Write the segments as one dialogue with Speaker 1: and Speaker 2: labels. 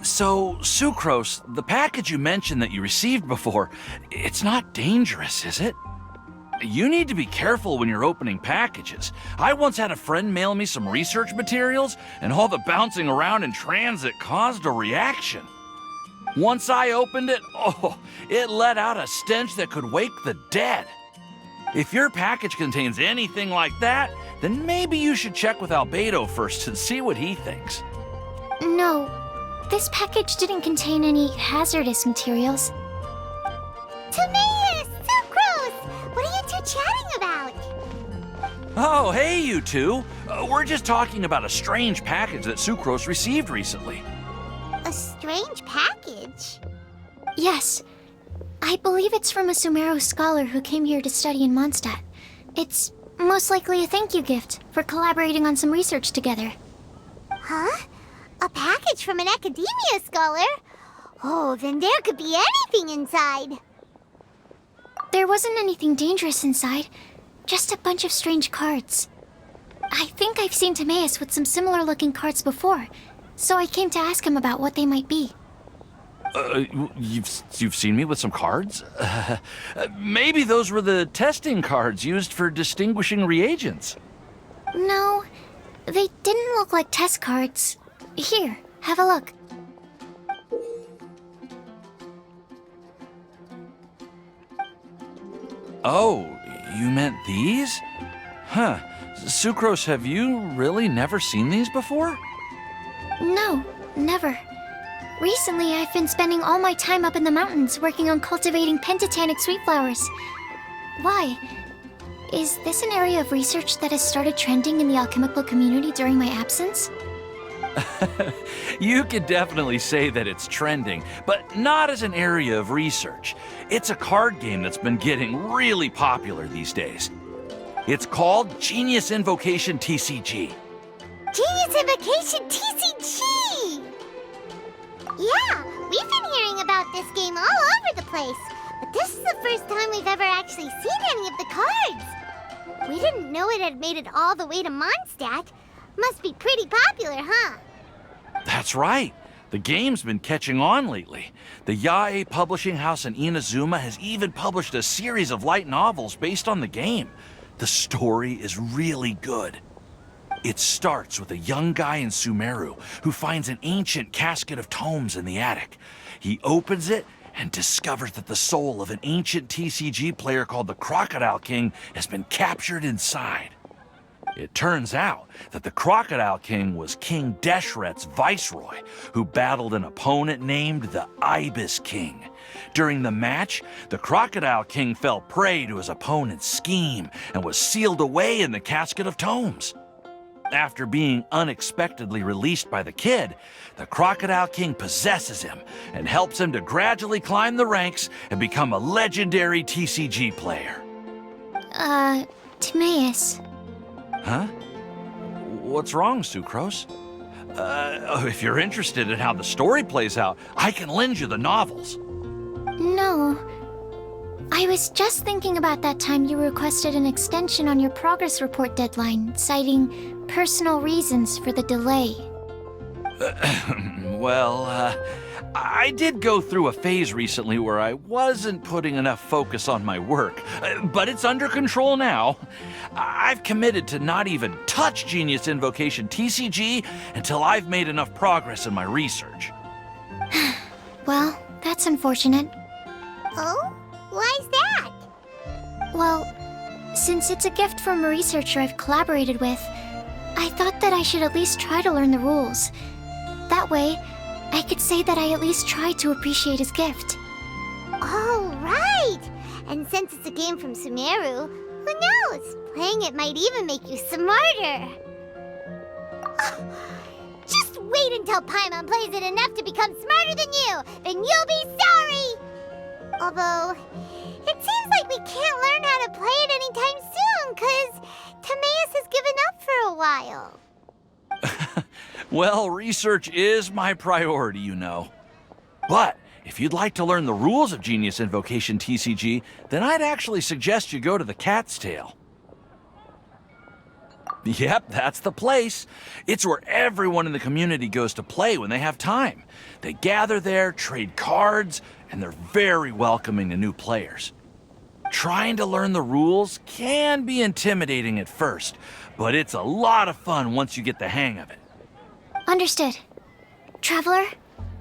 Speaker 1: So, Sucrose, the package you mentioned that you received before, it's not dangerous, is it? You need to be careful when you're opening packages. I once had a friend mail me some research materials, and all the bouncing around in transit caused a reaction. Once I opened it, it let out a stench that could wake the dead. If your package contains anything like that, then maybe you should check with Albedo first and see what he thinks.
Speaker 2: No, this package didn't contain any hazardous materials.
Speaker 3: Timaeus! Sucrose! What are you two chatting about?
Speaker 1: Oh, hey, you two. We're just talking about a strange package that Sucrose received recently.
Speaker 3: A strange package?
Speaker 2: Yes. I believe it's from a Sumeru scholar who came here to study in Mondstadt. It's most likely a thank you gift for collaborating on some research together.
Speaker 3: Huh? A package from an academia scholar? Oh, then there could be anything inside.
Speaker 2: There wasn't anything dangerous inside, just a bunch of strange cards. I think I've seen Timaeus with some similar looking cards before, so I came to ask him about what they might be.
Speaker 1: You've seen me with some cards? Maybe those were the testing cards used for distinguishing reagents.
Speaker 2: No, they didn't look like test cards. Here, have a look.
Speaker 1: Oh, you meant these? Huh. Sucrose, have you really never seen these before?
Speaker 2: No, never. Recently, I've been spending all my time up in the mountains working on cultivating pentatonic sweet flowers. Why? Is this an area of research that has started trending in the alchemical community during my absence?
Speaker 1: You could definitely say that it's trending, but not as an area of research. It's a card game that's been getting really popular these days. It's called Genius Invocation TCG.
Speaker 3: Genius Invokation TCG! Yeah, we've been hearing about this game all over the place, but this is the first time we've ever actually seen any of the cards. We didn't know it had made it all the way to Mondstadt. Must be pretty popular, huh?
Speaker 1: That's right. The game's been catching on lately. The Yae publishing house in Inazuma has even published a series of light novels based on the game. The story is really good. It starts with a young guy in Sumeru who finds an ancient casket of tomes in the attic. He opens it and discovers that the soul of an ancient TCG player called the Crocodile King has been captured inside. It turns out that the Crocodile King was King Deshret's viceroy, who battled an opponent named the Ibis King. During the match, the Crocodile King fell prey to his opponent's scheme and was sealed away in the casket of tomes. After being unexpectedly released by the kid, the Crocodile King possesses him and helps him to gradually climb the ranks and become a legendary TCG player.
Speaker 2: Timaeus.
Speaker 1: Huh? What's wrong, Sucrose? If you're interested in how the story plays out, I can lend you the novels.
Speaker 2: No. I was just thinking about that time you requested an extension on your progress report deadline, citing personal reasons for the delay.
Speaker 1: I did go through a phase recently where I wasn't putting enough focus on my work, but it's under control now. I've committed to not even touch Genius Invocation TCG until I've made enough progress in my research.
Speaker 2: Well, that's unfortunate.
Speaker 3: Oh? Why's that?
Speaker 2: Well, since it's a gift from a researcher I've collaborated with, I thought that I should at least try to learn the rules. That way, I could say that I at least tried to appreciate his gift.
Speaker 3: Oh, right! And since it's a game from Sumeru, who knows? Playing it might even make you smarter. Just wait until Paimon plays it enough to become smarter than you! Then you'll be sorry! Although, it seems like we can't learn how to play it anytime soon, 'cause Timaeus has given up for a while.
Speaker 1: Well, research is my priority, you know. But if you'd like to learn the rules of Genius Invocation TCG, then I'd actually suggest you go to the Cat's Tail. Yep, that's the place. It's where everyone in the community goes to play when they have time. They gather there, trade cards, and they're very welcoming to new players. Trying to learn the rules can be intimidating at first, but it's a lot of fun once you get the hang of it.
Speaker 2: Understood. Traveler,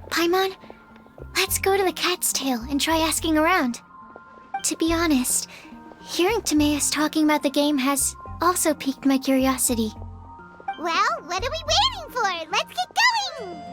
Speaker 2: Paimon, let's go to the Cat's Tail and try asking around. To be honest, hearing Timaeus talking about the game has also piqued my curiosity.
Speaker 3: Well, what are we waiting for? Let's get going!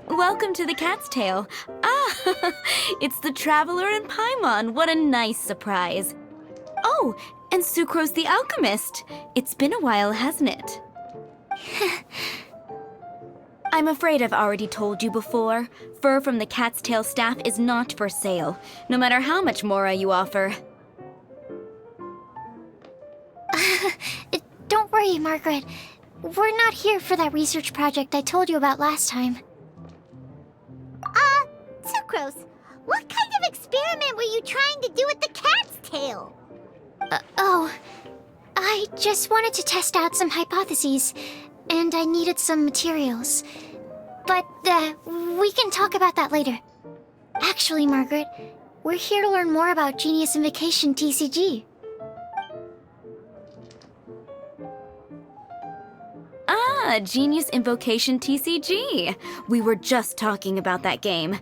Speaker 4: Welcome to the Cat's Tail. Ah, it's the Traveler and Paimon. What a nice surprise. Oh, and Sucrose the Alchemist. It's been a while, hasn't it? I'm afraid I've already told you before. Fur from the Cat's Tail staff is not for sale, no matter how much Mora you offer.
Speaker 2: Don't worry, Margaret. We're not here for that research project I told you about last time.
Speaker 3: Sucrose, what kind of experiment were you trying to do with the cat's tail?
Speaker 2: I just wanted to test out some hypotheses, and I needed some materials. But, we can talk about that later. Actually, Margaret, we're here to learn more about Genius Invocation TCG.
Speaker 4: Ah, Genius Invocation TCG. We were just talking about that game.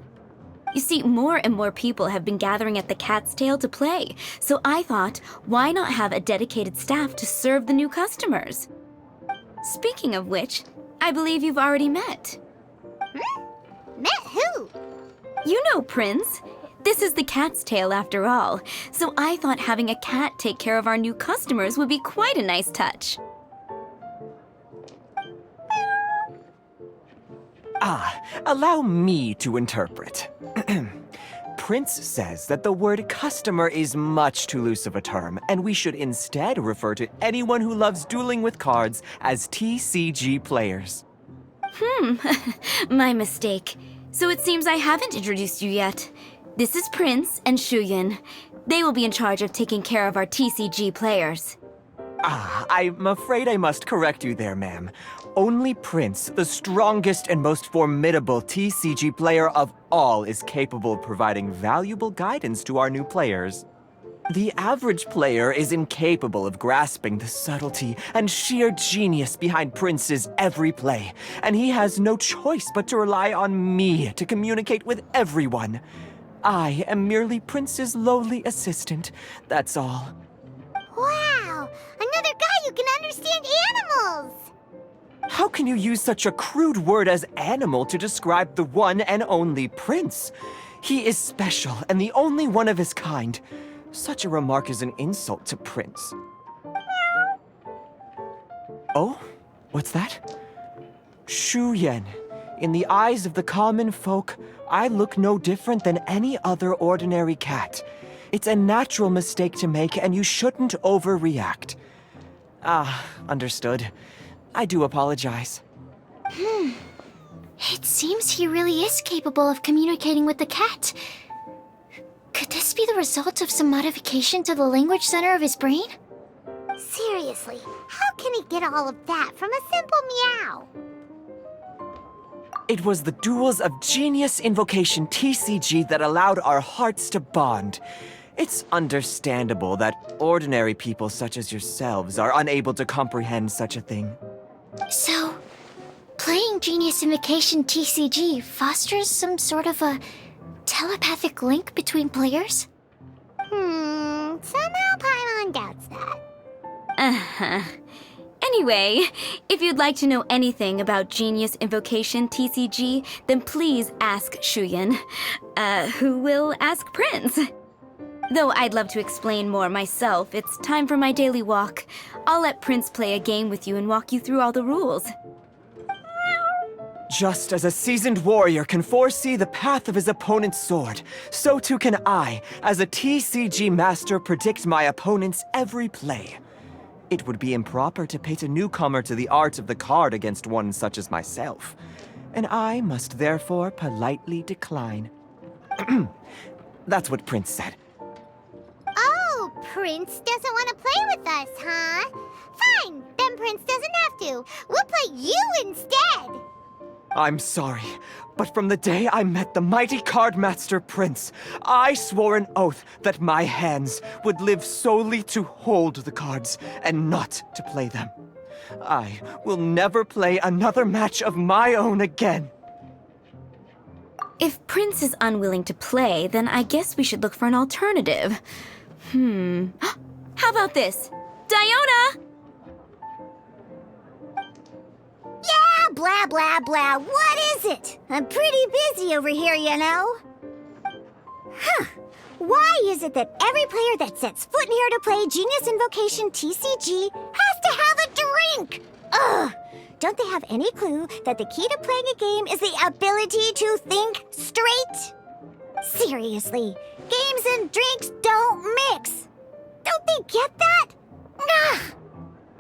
Speaker 4: You see, more and more people have been gathering at the Cat's Tail to play, so I thought, why not have a dedicated staff to serve the new customers? Speaking of which, I believe you've already met.
Speaker 3: Met who?
Speaker 4: You know Prince. This is the Cat's Tail after all, so I thought having a cat take care of our new customers would be quite a nice touch.
Speaker 5: Allow me to interpret. Prince says that the word customer is much too loose of a term, and we should instead refer to anyone who loves dueling with cards as TCG players.
Speaker 4: My mistake. So it seems I haven't introduced you yet. This is Prince and Shuyan. They will be in charge of taking care of our TCG players.
Speaker 5: I'm afraid I must correct you there, ma'am. Only Prince, the strongest and most formidable TCG player of all, is capable of providing valuable guidance to our new players. The average player is incapable of grasping the subtlety and sheer genius behind Prince's every play, and he has no choice but to rely on me to communicate with everyone. I am merely Prince's lowly assistant, that's all.
Speaker 3: Wow! Another guy who can understand animals!
Speaker 5: How can you use such a crude word as animal to describe the one and only Prince? He is special and the only one of his kind. Such a remark is an insult to Prince. Oh? What's that? Shuyan. In the eyes of the common folk, I look no different than any other ordinary cat. It's a natural mistake to make, and you shouldn't overreact. Understood. I do apologize.
Speaker 2: It seems he really is capable of communicating with the cat. Could this be the result of some modification to the language center of his brain?
Speaker 3: Seriously, how can he get all of that from a simple meow?
Speaker 5: It was the duels of Genius Invocation TCG that allowed our hearts to bond. It's understandable that ordinary people such as yourselves are unable to comprehend such a thing.
Speaker 2: So, playing Genius Invocation TCG fosters some sort of a telepathic link between players?
Speaker 3: Somehow Paimon doubts that.
Speaker 4: Uh-huh. Anyway, if you'd like to know anything about Genius Invocation TCG, then please ask Shuyan, who will ask Prince. Though I'd love to explain more myself, it's time for my daily walk. I'll let Prince play a game with you and walk you through all the rules.
Speaker 5: Just as a seasoned warrior can foresee the path of his opponent's sword, so too can I, as a TCG master, predict my opponent's every play. It would be improper to pit a newcomer to the art of the card against one such as myself, and I must therefore politely decline. That's what Prince said.
Speaker 3: Oh, Prince doesn't want to play with us, huh? Fine, then Prince doesn't have to. We'll play you instead.
Speaker 5: I'm sorry, but from the day I met the mighty card master Prince, I swore an oath that my hands would live solely to hold the cards and not to play them. I will never play another match of my own again.
Speaker 4: If Prince is unwilling to play, then I guess we should look for an alternative. How about this? Diona!
Speaker 3: Yeah, blah, blah, blah. What is it? I'm pretty busy over here, you know. Why is it that every player that sets foot in here to play Genius Invocation TCG has to have a drink? Ugh! Don't they have any clue that the key to playing a game is the ability to think straight? Seriously, games and drinks don't mix. Don't they get that? Ugh!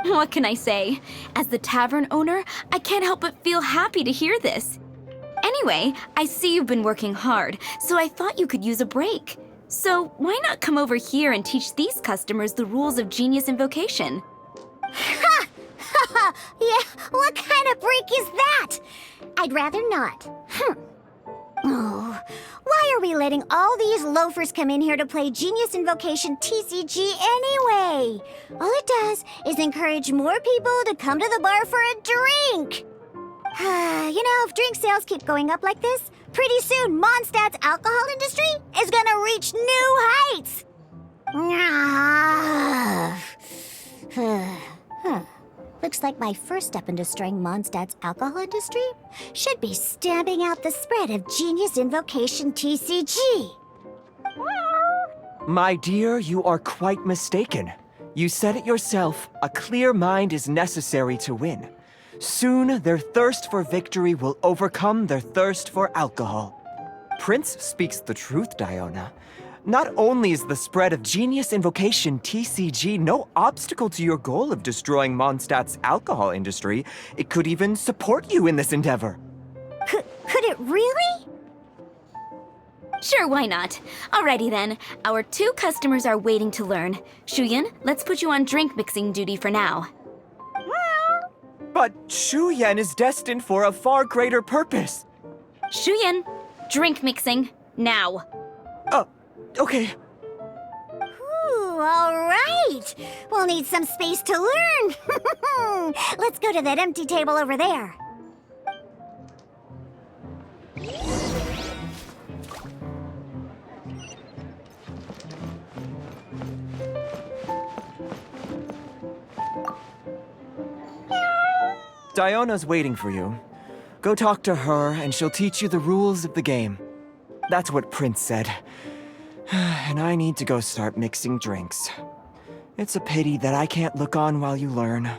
Speaker 4: What can I say? As the tavern owner, I can't help but feel happy to hear this. Anyway, I see you've been working hard, so I thought you could use a break. So why not come over here and teach these customers the rules of Genius Invocation?
Speaker 3: Ha! Ha! Yeah, what kind of break is that? I'd rather not. Oh, why are we letting all these loafers come in here to play Genius Invocation TCG anyway? All it does is encourage more people to come to the bar for a drink. You know, if drink sales keep going up like this, pretty soon Mondstadt's alcohol industry is gonna reach new heights. Looks like my first step in destroying Mondstadt's alcohol industry should be stamping out the spread of Genius Invocation TCG.
Speaker 5: My dear, you are quite mistaken. You said it yourself, a clear mind is necessary to win. Soon, their thirst for victory will overcome their thirst for alcohol. Prince speaks the truth, Diona. Not only is the spread of Genius Invocation TCG no obstacle to your goal of destroying Mondstadt's alcohol industry, it could even support you in this endeavor.
Speaker 3: Could it really?
Speaker 4: Sure, why not? Alrighty then, our 2 customers are waiting to learn. Shuyan, let's put you on drink mixing duty for now.
Speaker 5: But Shuyan is destined for a far greater purpose.
Speaker 4: Shuyan, drink mixing, now.
Speaker 5: Okay.
Speaker 3: Ooh, all right. We'll need some space to learn. Let's go to that empty table over there.
Speaker 5: Diona's waiting for you. Go talk to her, and she'll teach you the rules of the game. That's what Prince said. And I need to go start mixing drinks. It's a pity that I can't look on while you learn.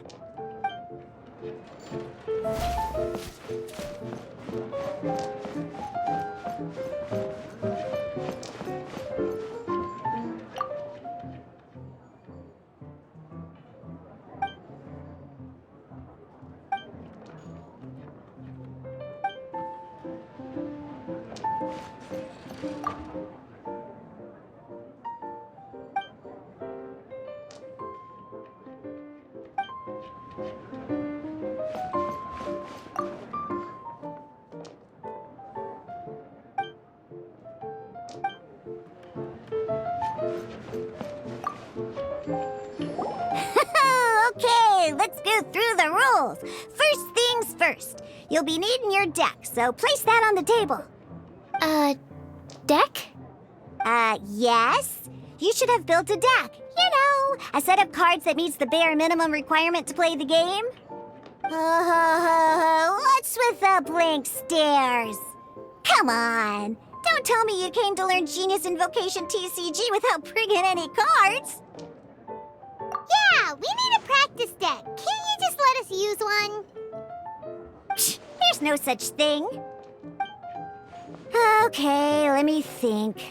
Speaker 3: Okay, let's go through the rules. First things first. You'll be needing your deck, so place that on the table.
Speaker 2: deck?
Speaker 3: Yes. You should have built a deck. You know, a set of cards that meets the bare minimum requirement to play the game. What's with the blank stares? Come on. Don't tell me you came to learn Genius Invocation TCG without bringing any cards. Yeah, we need a practice deck. Can't you just let us use one? Psh, there's no such thing. Okay, let me think.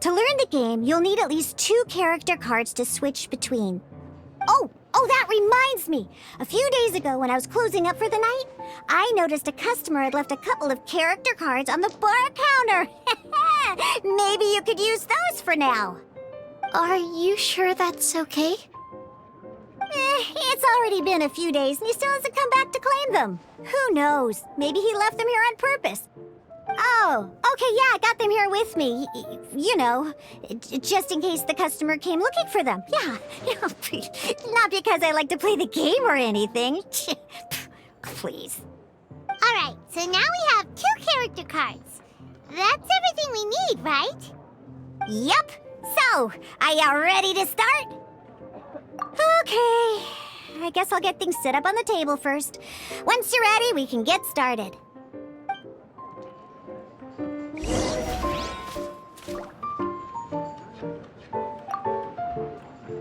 Speaker 3: To learn the game, you'll need at least 2 character cards to switch between. Oh, that reminds me. A few days ago, when I was closing up for the night, I noticed a customer had left a couple of character cards on the bar counter. Maybe you could use those for now.
Speaker 2: Are you sure that's okay?
Speaker 3: It's already been a few days and he still hasn't come back to claim them. Who knows? Maybe he left them here on purpose. Oh, okay, yeah, I got them here with me. You know, just in case the customer came looking for them. Yeah, not because I like to play the game or anything. Please. All right, so now we have 2 character cards. That's everything we need, right? Yep. So, are you ready to start? Okay. I guess I'll get things set up on the table first. Once you're ready, we can get started.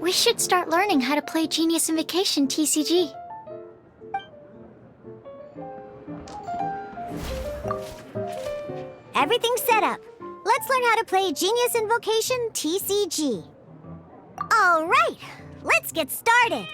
Speaker 2: We should start learning how to play Genius Invocation TCG.
Speaker 3: Everything's set up. Let's learn how to play Genius Invocation TCG. All right, let's get started.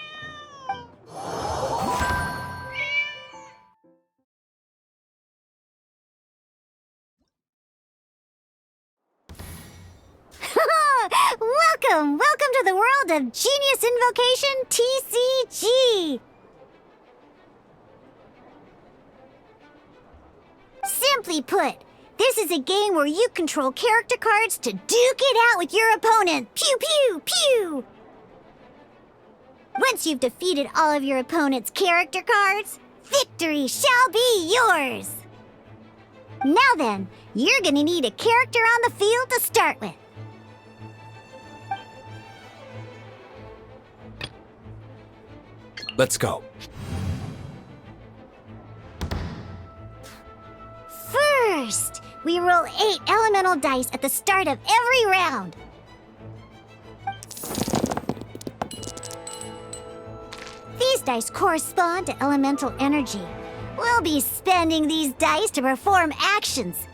Speaker 3: Welcome to the world of Genius Invocation TCG. Simply put, this is a game where you control character cards to duke it out with your opponent. Pew, pew, pew! Once you've defeated all of your opponent's character cards, victory shall be yours! Now then, you're gonna need a character on the field to start with.
Speaker 5: Let's go.
Speaker 3: First, we roll 8 elemental dice at the start of every round. These dice correspond to elemental energy. We'll be spending these dice to perform actions.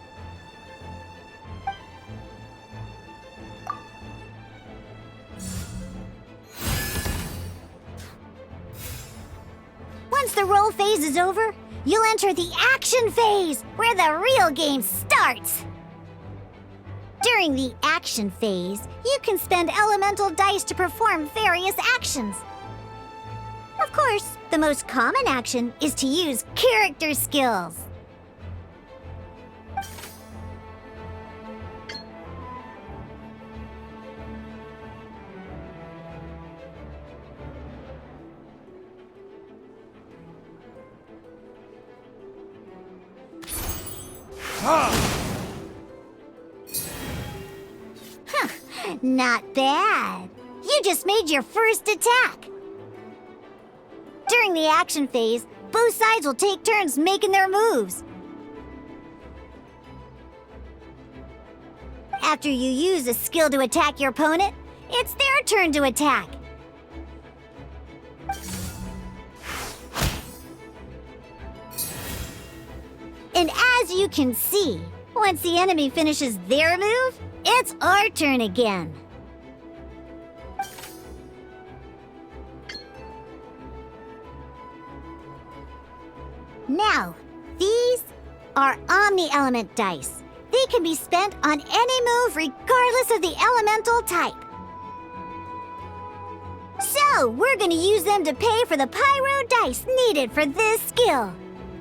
Speaker 3: Once the roll phase is over, you'll enter the action phase, where the real game starts. During the action phase, you can spend elemental dice to perform various actions. Of course, the most common action is to use character skills. Not bad. You just made your first attack. During the action phase, both sides will take turns making their moves. After you use a skill to attack your opponent, it's their turn to attack. And as you can see, once the enemy finishes their move, it's our turn again. Now, these are Omni-Element dice. They can be spent on any move regardless of the elemental type. So, we're gonna use them to pay for the pyro dice needed for this skill.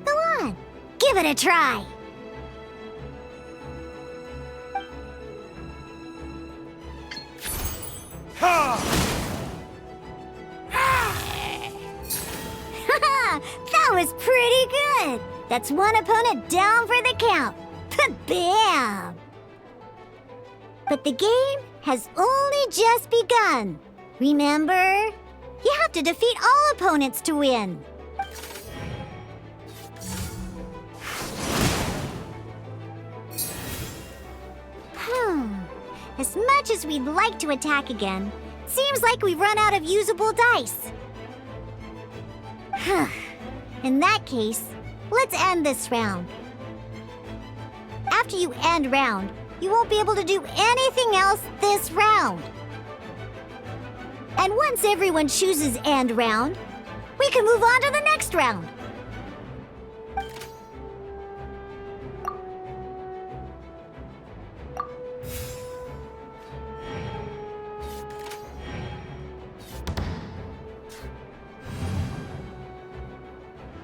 Speaker 3: Go on, give it a try. That was pretty good. That's one opponent down for the count. Bam! But the game has only just begun. Remember? You have to defeat all opponents to win. As much as we'd like to attack again, seems like we've run out of usable dice. In that case, let's end this round. After you end round, you won't be able to do anything else this round. And once everyone chooses end round, we can move on to the next round.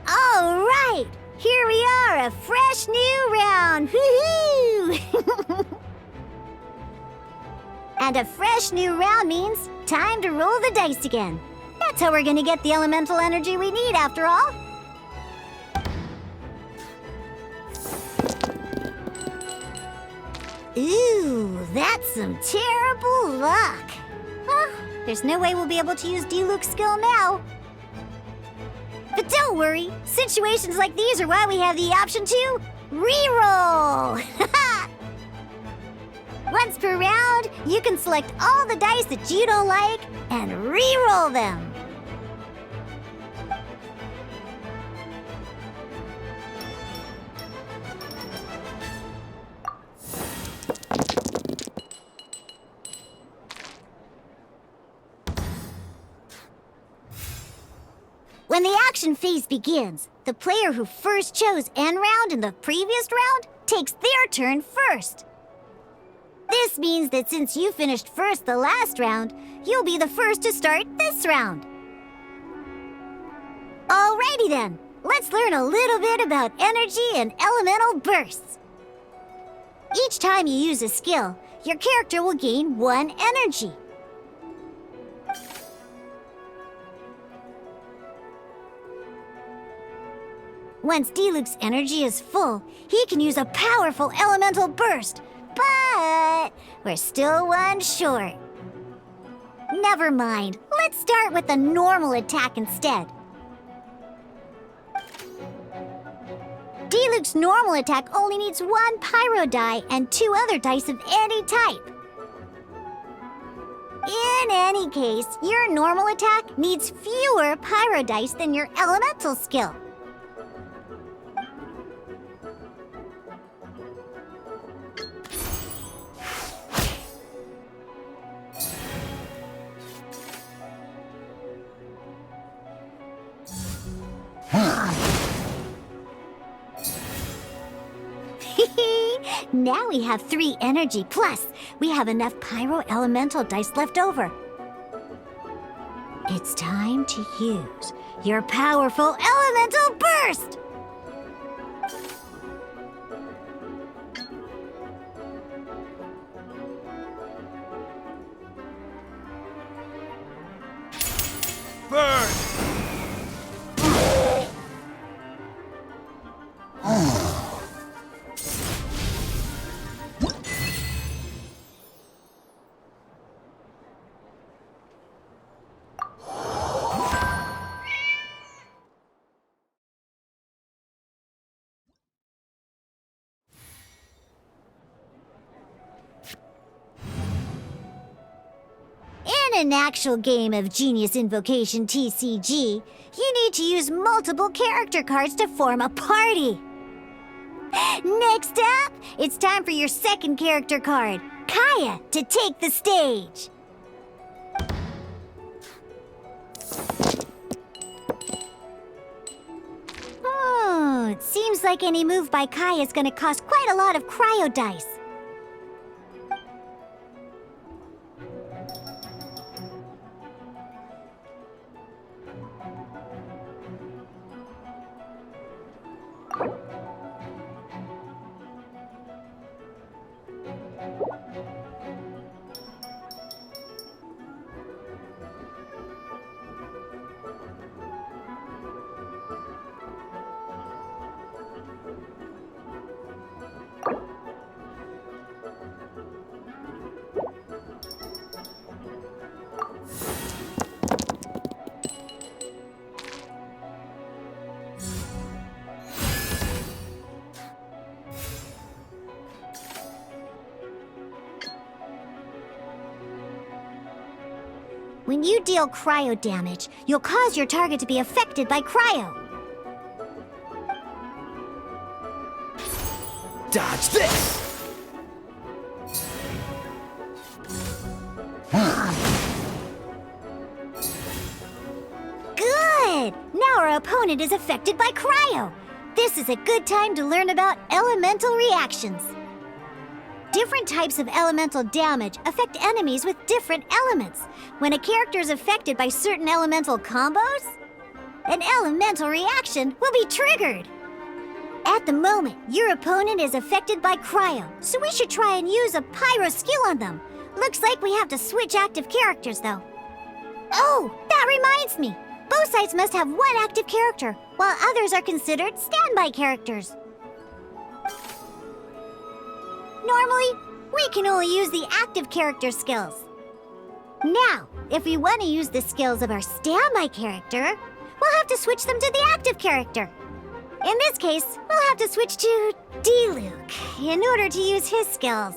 Speaker 3: All right, here we are, a fresh new round. Woohoo! And a fresh new round means time to roll the dice again. That's how we're gonna get the elemental energy we need, after all. Ooh, that's some terrible luck. Well, there's no way we'll be able to use Diluc's skill now. But don't worry, situations like these are why we have the option to reroll. Once per round, you can select all the dice that you don't like and re-roll them. When the action phase begins, the player who first chose end round in the previous round takes their turn first. This means that since you finished first the last round, you'll be the first to start this round. Alrighty then, let's learn a little bit about energy and elemental bursts. Each time you use a skill, your character will gain 1 energy. Once Diluc's energy is full, he can use a powerful elemental burst. But we're still 1 short. Never mind. Let's start with a normal attack instead. Diluc's normal attack only needs 1 pyro die and 2 other dice of any type. In any case, your normal attack needs fewer pyro dice than your elemental skill. Now we have 3 energy, plus we have enough pyro elemental dice left over. It's time to use your powerful elemental burst!
Speaker 1: Burn!
Speaker 3: In an actual game of Genius Invocation TCG, you need to use multiple character cards to form a party. Next up, it's time for your second character card, Kaya, to take the stage. It seems like any move by Kaya is going to cost quite a lot of cryo dice. When you deal cryo damage, you'll cause your target to be affected by cryo.
Speaker 5: Dodge this!
Speaker 3: Good! Now our opponent is affected by cryo. This is a good time to learn about elemental reactions. Different types of elemental damage affect enemies with different elements. When a character is affected by certain elemental combos, an elemental reaction will be triggered. At the moment, your opponent is affected by cryo, so we should try and use a pyro skill on them. Looks like we have to switch active characters, though. Oh, that reminds me. Both sides must have one active character, while others are considered standby characters. Normally, we can only use the active character skills. Now, if we want to use the skills of our standby character, we'll have to switch them to the active character. In this case, we'll have to switch to D-Luke in order to use his skills.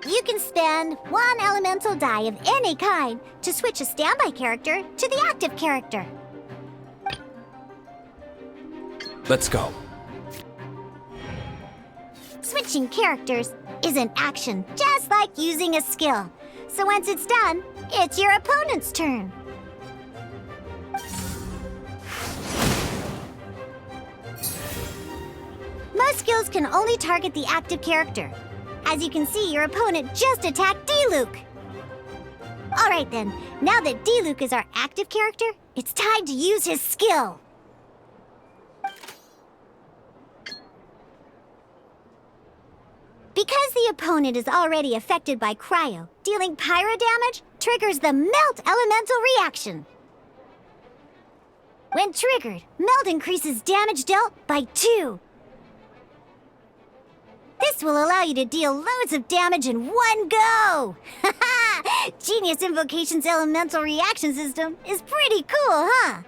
Speaker 3: You can spend one elemental die of any kind to switch a standby character to the active character.
Speaker 5: Let's go.
Speaker 3: Switching characters is an action just like using a skill. So once it's done, it's your opponent's turn. Most skills can only target the active character. As you can see, your opponent just attacked D-Luke. Alright then, now that D-Luke is our active character, it's time to use his skill. Because the opponent is already affected by cryo, dealing pyro damage triggers the Melt elemental reaction. When triggered, Melt increases damage dealt by 2. This will allow you to deal loads of damage in one go! Haha! Genius Invocation's elemental reaction system is pretty cool, huh?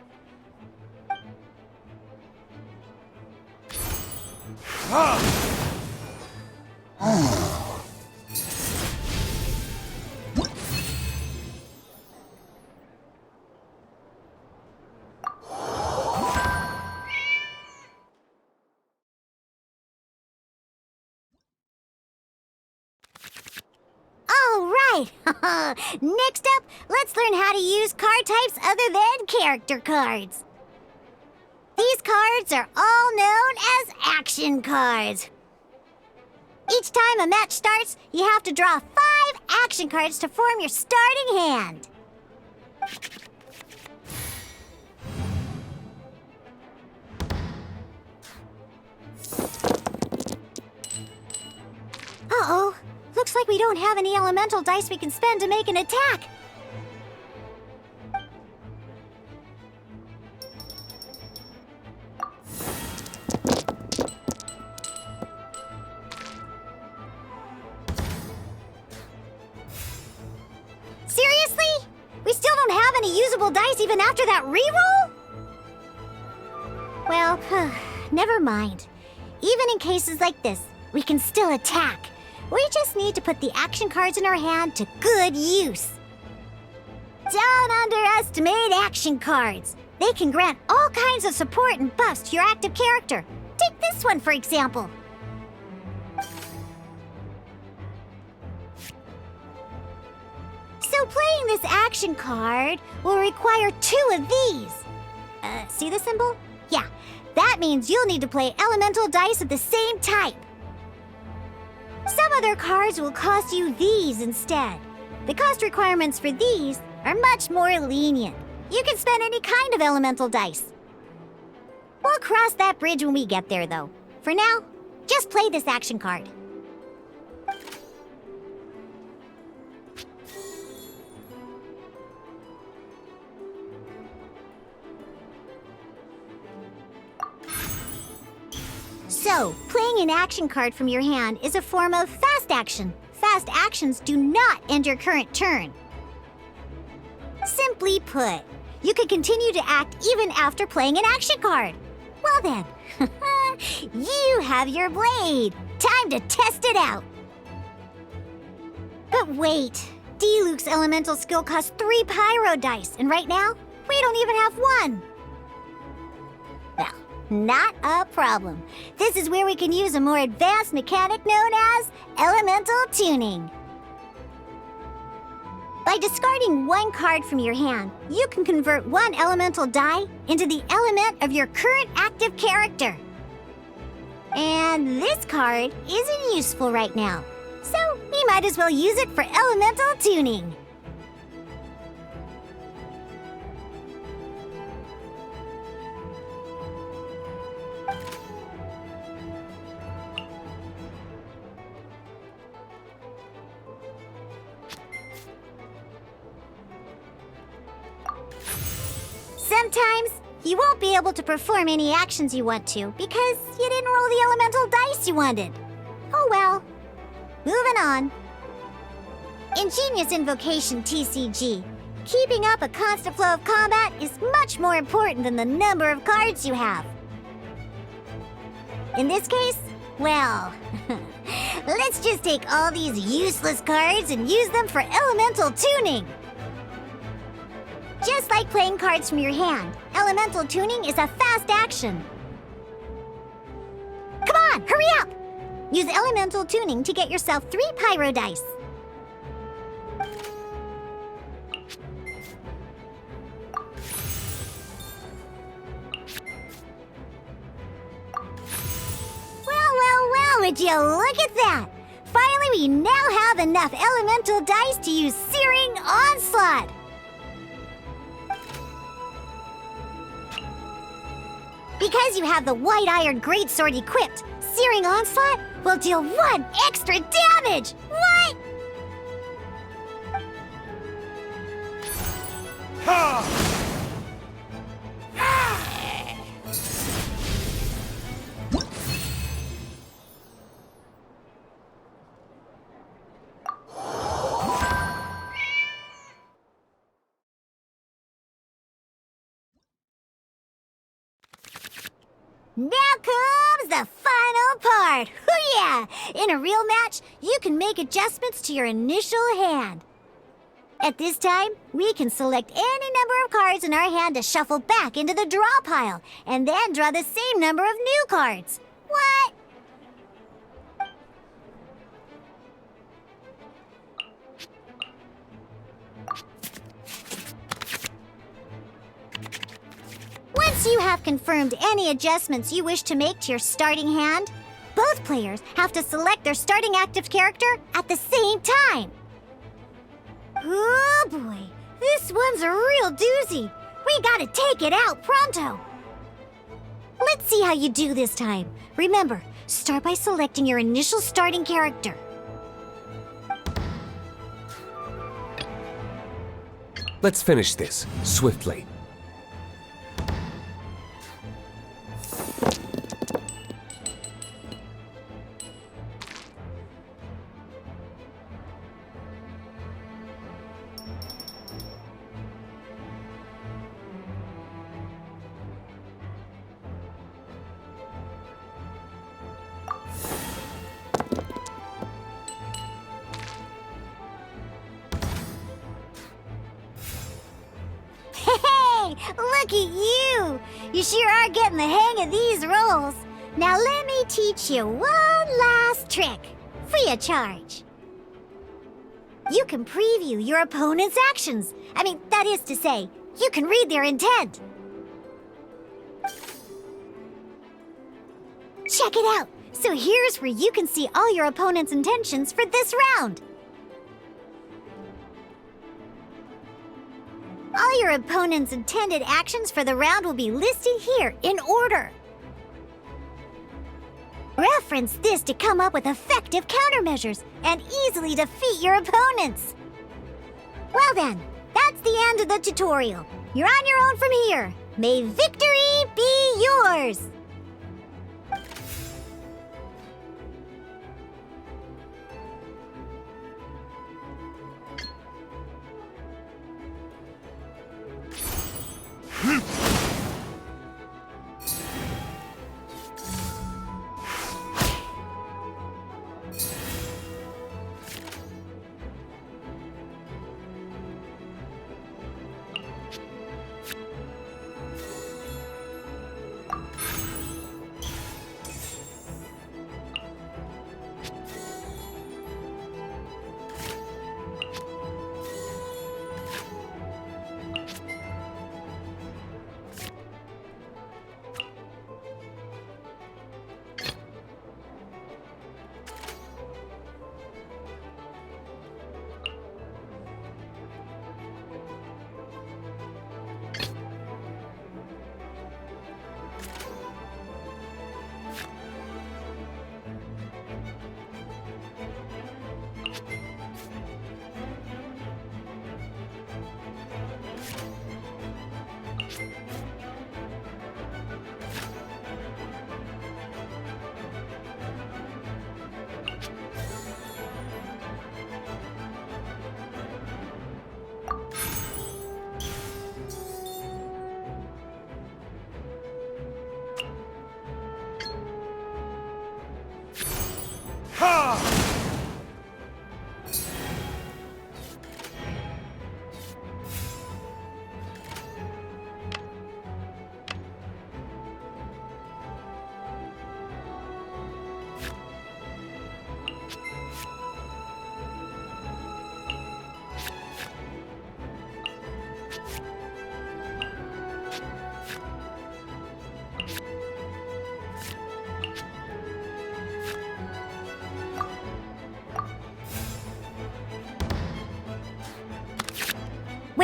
Speaker 3: Alright! Next up, let's learn how to use card types other than character cards. These cards are all known as action cards. Each time a match starts, you have to draw 5 action cards to form your starting hand. Uh-oh. Looks like we don't have any elemental dice we can spend to make an attack. Seriously? We still don't have any usable dice even after that reroll? Well, never mind. Even in cases like this, we can still attack. We just need to put the action cards in our hand to good use. Don't underestimate action cards. They can grant all kinds of support and buffs to your active character. Take this one, for example. So playing this action card will require 2 of these. See the symbol? Yeah, that means you'll need to play elemental dice of the same type. Some other cards will cost you these instead. The cost requirements for these are much more lenient. You can spend any kind of elemental dice. We'll cross that bridge when we get there, though. For now, just play this action card. So, playing an action card from your hand is a form of fast action. Fast actions do not end your current turn. Simply put, you can continue to act even after playing an action card. Well then, you have your blade. Time to test it out. But wait, Diluc's elemental skill costs 3 pyro dice, and right now, we don't even have 1. Well, not a problem. This is where we can use a more advanced mechanic known as elemental tuning. By discarding 1 card from your hand, you can convert 1 elemental die into the element of your current active character. And this card isn't useful right now, so we might as well use it for elemental tuning. Sometimes you won't be able to perform any actions you want to because you didn't roll the elemental dice you wanted. Oh well. Moving on. In Genius Invocation TCG, keeping up a constant flow of combat is much more important than the number of cards you have. In this case, well, let's just take all these useless cards and use them for elemental tuning. Just like playing cards from your hand, elemental tuning is a fast action. Come on, hurry up! Use elemental tuning to get yourself 3 pyro dice. Well, would you look at that? Finally, we now have enough elemental dice to use Searing Onslaught. Because you have the White Iron Greatsword equipped, Searing Onslaught will deal 1 extra damage! What? Now comes the final part! Hoo-yeah! In a real match, you can make adjustments to your initial hand. At this time, we can select any number of cards in our hand to shuffle back into the draw pile, and then draw the same number of new cards. What? Once you have confirmed any adjustments you wish to make to your starting hand, both players have to select their starting active character at the same time. Oh boy, this one's a real doozy. We gotta take it out pronto. Let's see how you do this time. Remember, start by selecting your initial starting character.
Speaker 6: Let's finish this swiftly.
Speaker 3: Look at you! You sure are getting the hang of these rolls. Now let me teach you one last trick, free of charge. You can preview your opponent's actions. That is to say, you can read their intent. Check it out! So here's where you can see all your opponent's intentions for this round. All your opponent's intended actions for the round will be listed here in order. Reference this to come up with effective countermeasures and easily defeat your opponents. Well then, that's the end of the tutorial. You're on your own from here. May victory be yours!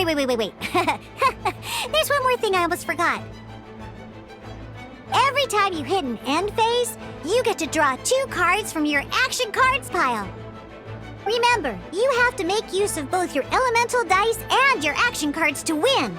Speaker 3: Wait. There's one more thing I almost forgot. Every time you hit an end phase, you get to draw 2 cards from your action cards pile. Remember, you have to make use of both your elemental dice and your action cards to win.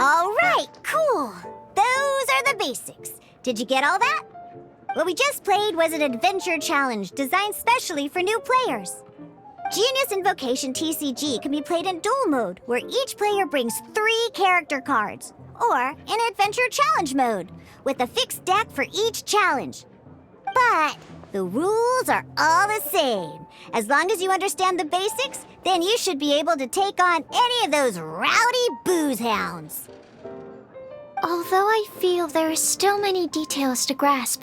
Speaker 3: All right, cool. Those are the basics. Did you get all that? What we just played was an adventure challenge designed specially for new players. Genius Invocation TCG can be played in duel mode, where each player brings 3 character cards, or in adventure challenge mode, with a fixed deck for each challenge. But the rules are all the same. As long as you understand the basics, then you should be able to take on any of those rowdy booze hounds.
Speaker 2: Although I feel there are still many details to grasp,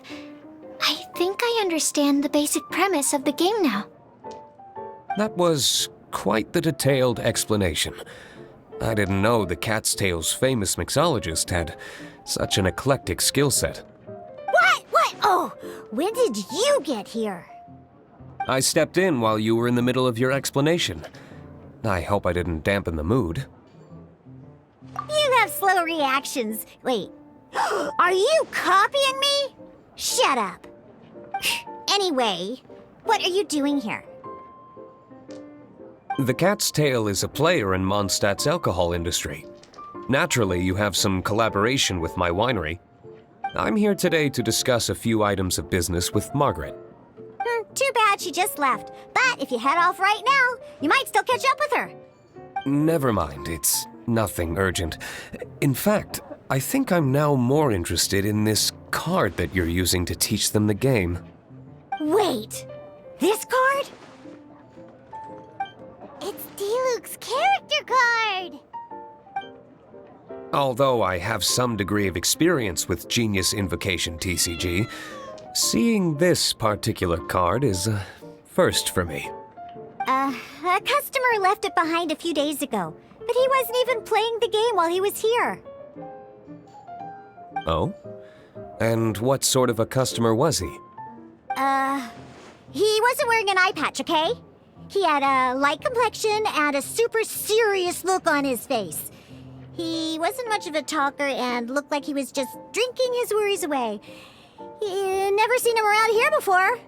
Speaker 2: I think I understand the basic premise of the game now.
Speaker 6: That was quite the detailed explanation. I didn't know the Cat's Tail's famous mixologist had such an eclectic skill set.
Speaker 3: What? Oh, when did you get here?
Speaker 6: I stepped in while you were in the middle of your explanation. I hope I didn't dampen the mood.
Speaker 3: You have slow reactions. Wait, are you copying me? Shut up. Anyway, what are you doing here?
Speaker 6: The Cat's Tail is a player in Mondstadt's alcohol industry. Naturally, you have some collaboration with my winery. I'm here today to discuss a few items of business with Margaret.
Speaker 3: Too bad she just left. But if you head off right now, you might still catch up with her.
Speaker 6: Never mind, it's nothing urgent. In fact, I think I'm now more interested in this card that you're using to teach them the game.
Speaker 3: Wait, this card? It's Diluc's character card!
Speaker 6: Although I have some degree of experience with Genius Invocation TCG, seeing this particular card is a first for me.
Speaker 3: A customer left it behind a few days ago, but he wasn't even playing the game while he was here.
Speaker 6: Oh? And what sort of a customer was he?
Speaker 3: He wasn't wearing an eye patch, okay? He had a light complexion and a super serious look on his face. He wasn't much of a talker and looked like he was just drinking his worries away. Never seen him around here before.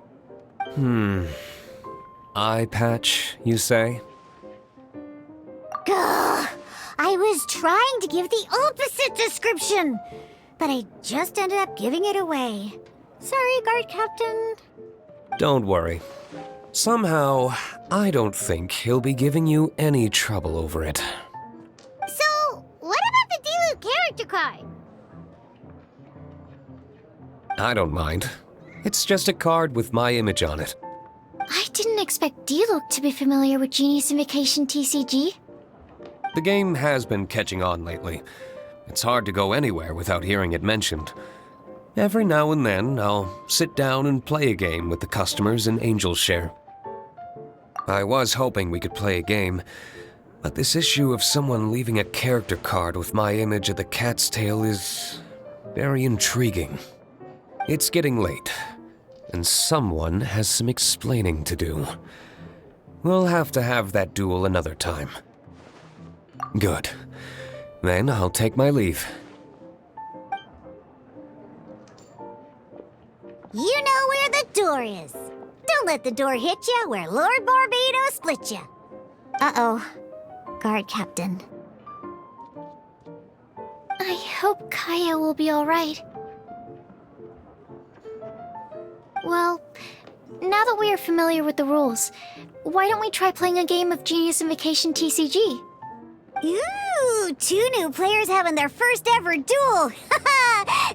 Speaker 6: Eye patch, you say?
Speaker 3: Gah! I was trying to give the opposite description, but I just ended up giving it away. Sorry, guard captain.
Speaker 6: Don't worry. Somehow, I don't think he'll be giving you any trouble over it.
Speaker 3: So, what about the Diluc character card?
Speaker 6: I don't mind. It's just a card with my image on it.
Speaker 2: I didn't expect Diluc to be familiar with Genius Invocation TCG.
Speaker 6: The game has been catching on lately. It's hard to go anywhere without hearing it mentioned. Every now and then, I'll sit down and play a game with the customers in Angel's Share. I was hoping we could play a game, but this issue of someone leaving a character card with my image of the Cat's Tail is very intriguing. It's getting late, and someone has some explaining to do. We'll have to have that duel another time. Good. Then I'll take my leave.
Speaker 3: You know where the door is. Don't let the door hit you where Lord Barbados split you. Uh-oh. Guard captain.
Speaker 2: I hope Kaya will be alright. Well, now that we are familiar with the rules, why don't we try playing a game of Genius Invocation TCG?
Speaker 3: Ooh, 2 new players having their first ever duel.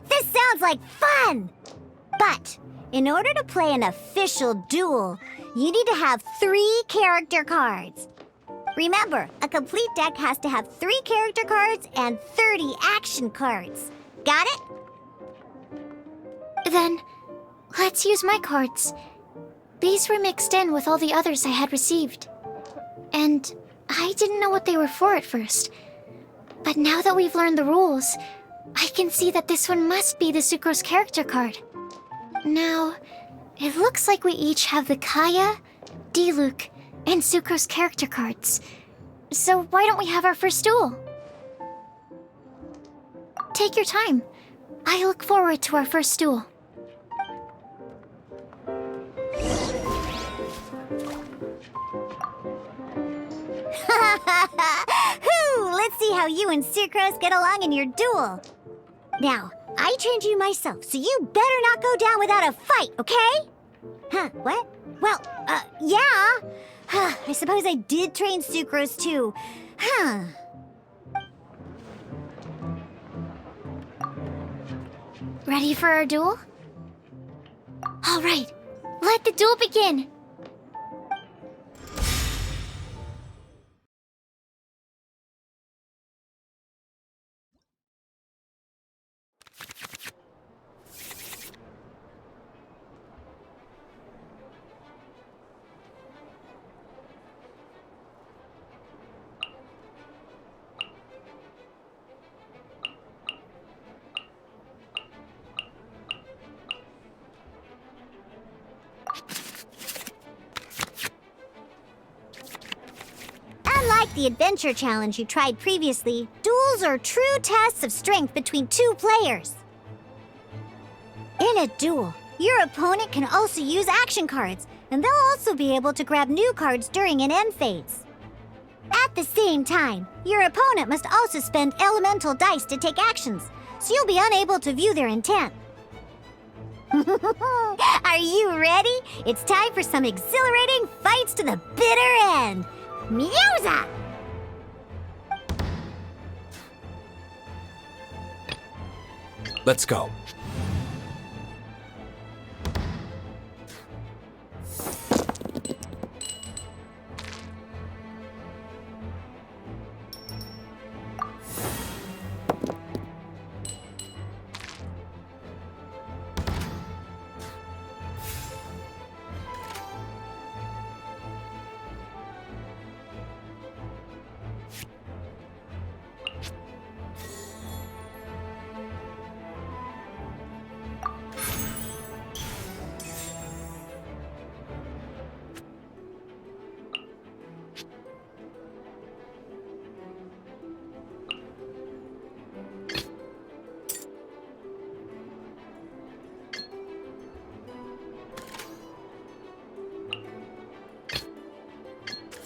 Speaker 3: This sounds like fun! But, in order to play an official duel, you need to have 3 character cards. Remember, a complete deck has to have 3 character cards and 30 action cards. Got it?
Speaker 2: Then, let's use my cards. These were mixed in with all the others I had received. And I didn't know what they were for at first. But now that we've learned the rules, I can see that this one must be the Sucrose character card. Now, it looks like we each have the Kaya, Diluc, and Sucrose character cards. So why don't we have our first duel? Take your time. I look forward to our first duel.
Speaker 3: Let's see how you and Sucrose get along in your duel. Now, I trained you myself, so you better not go down without a fight, okay? Huh, what? Well, yeah. I suppose I did train Sucrose too. Huh.
Speaker 2: Ready for our duel? All right, let the duel begin.
Speaker 3: Unlike the adventure challenge you tried previously, duels are true tests of strength between 2 players. In a duel, your opponent can also use action cards, and they'll also be able to grab new cards during an end phase. At the same time, your opponent must also spend elemental dice to take actions, so you'll be unable to view their intent. Are you ready? It's time for some exhilarating fights to the bitter end. Musa!
Speaker 5: Let's go.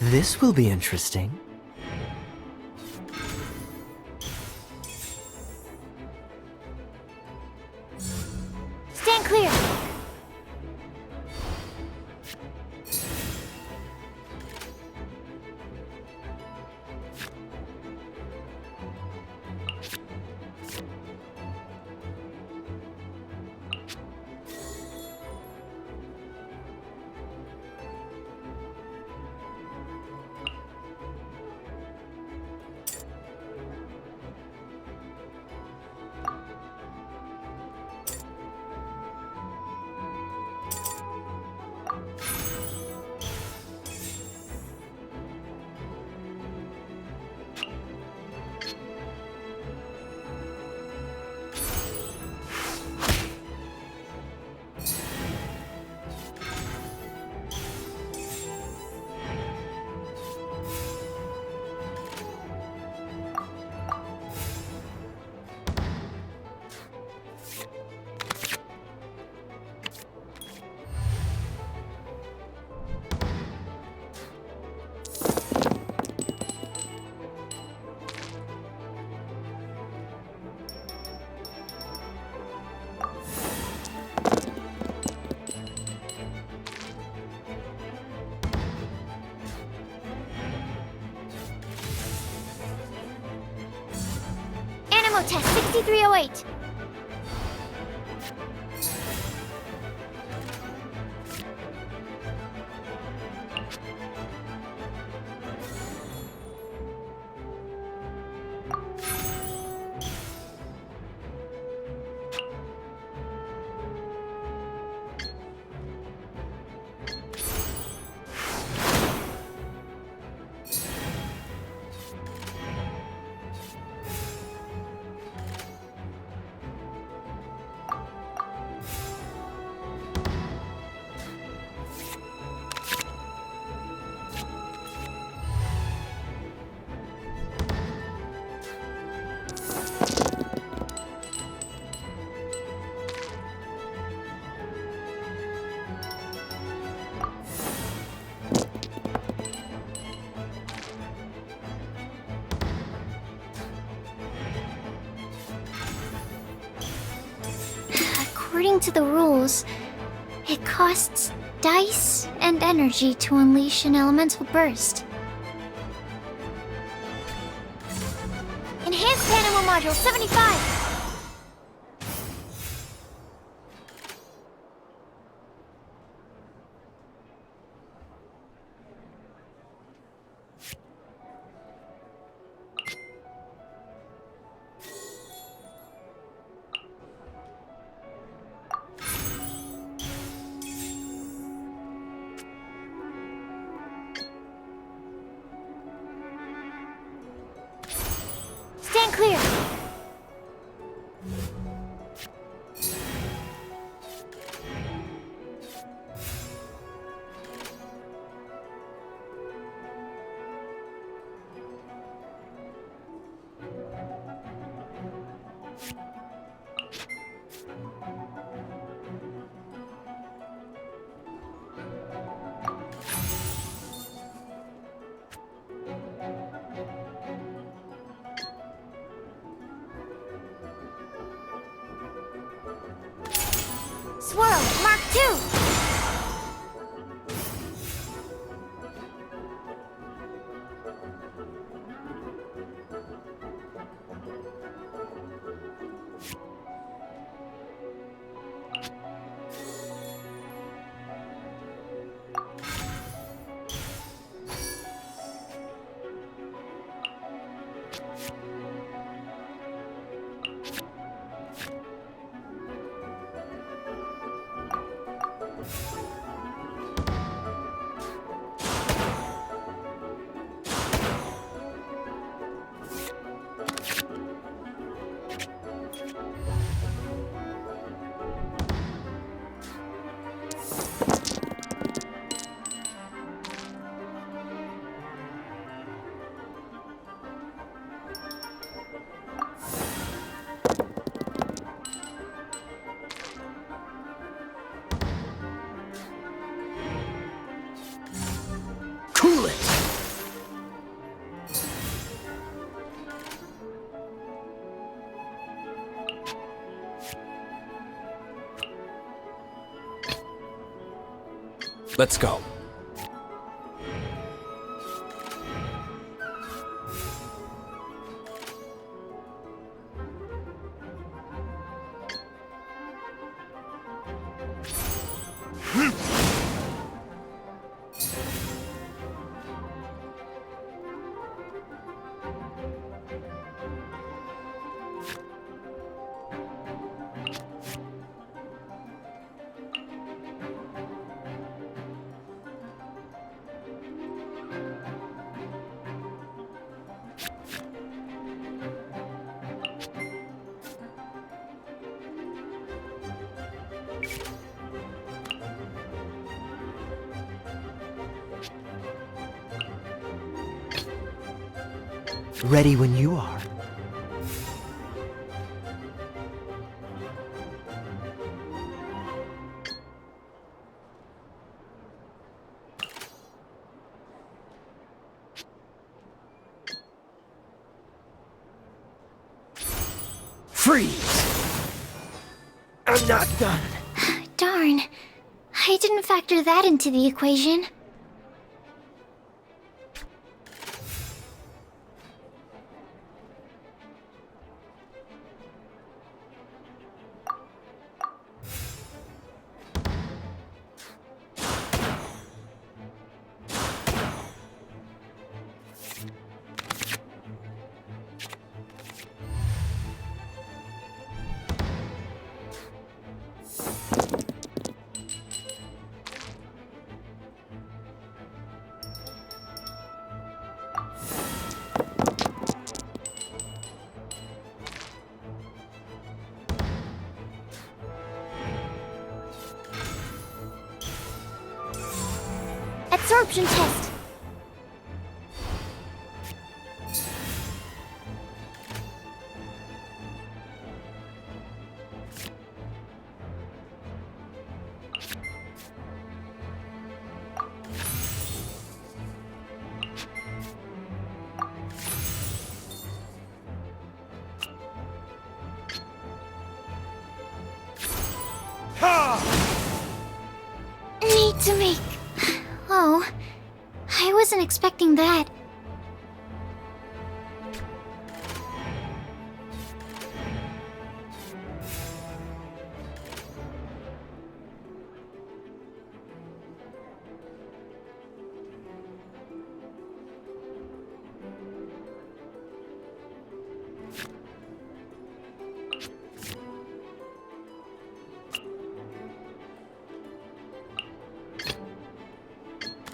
Speaker 7: This will be interesting.
Speaker 2: Stand clear! Animal test 6308. According to the rules, it costs dice and energy to unleash an elemental burst. Enhanced Animal Module 75! Stand clear! Swirl, Mark 2!
Speaker 7: Cool it!
Speaker 6: Let's go.
Speaker 7: Ready when you are. Freeze! I'm not done.
Speaker 2: Darn. I didn't factor that into the equation. Absorption test. Need to make... Oh, I wasn't expecting that.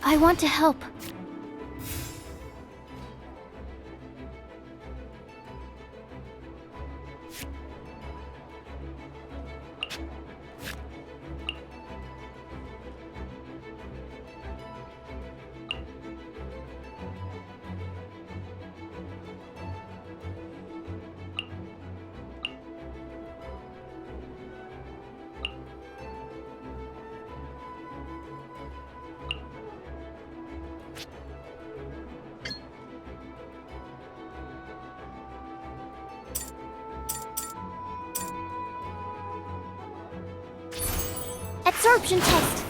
Speaker 2: I want to help. Absorption test.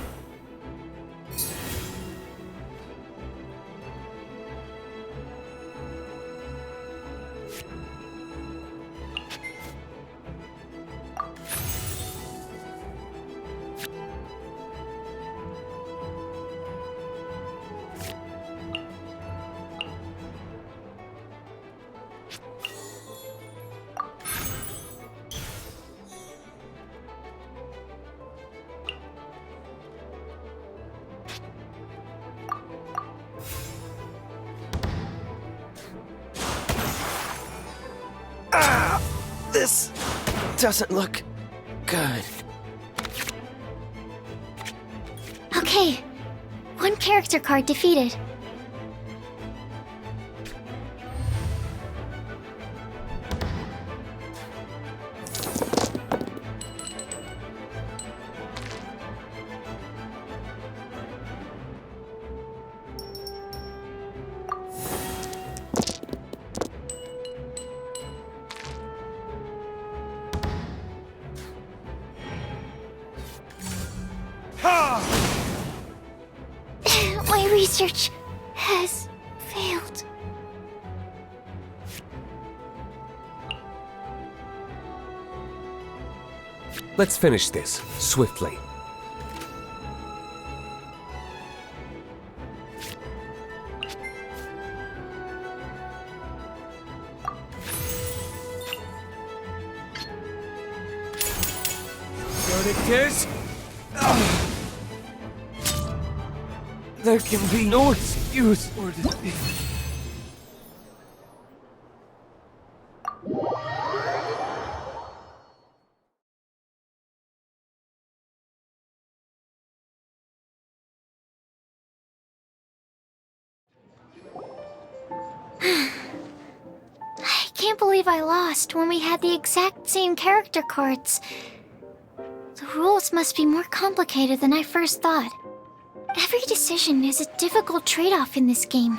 Speaker 7: This doesn't look good.
Speaker 2: Okay, one character card defeated. My research has failed.
Speaker 6: Let's finish this swiftly.
Speaker 7: Verdict is... there can be no excuse for defeat.
Speaker 2: I can't believe I lost when we had the exact same character cards. The rules must be more complicated than I first thought. Every decision is a difficult trade-off in this game.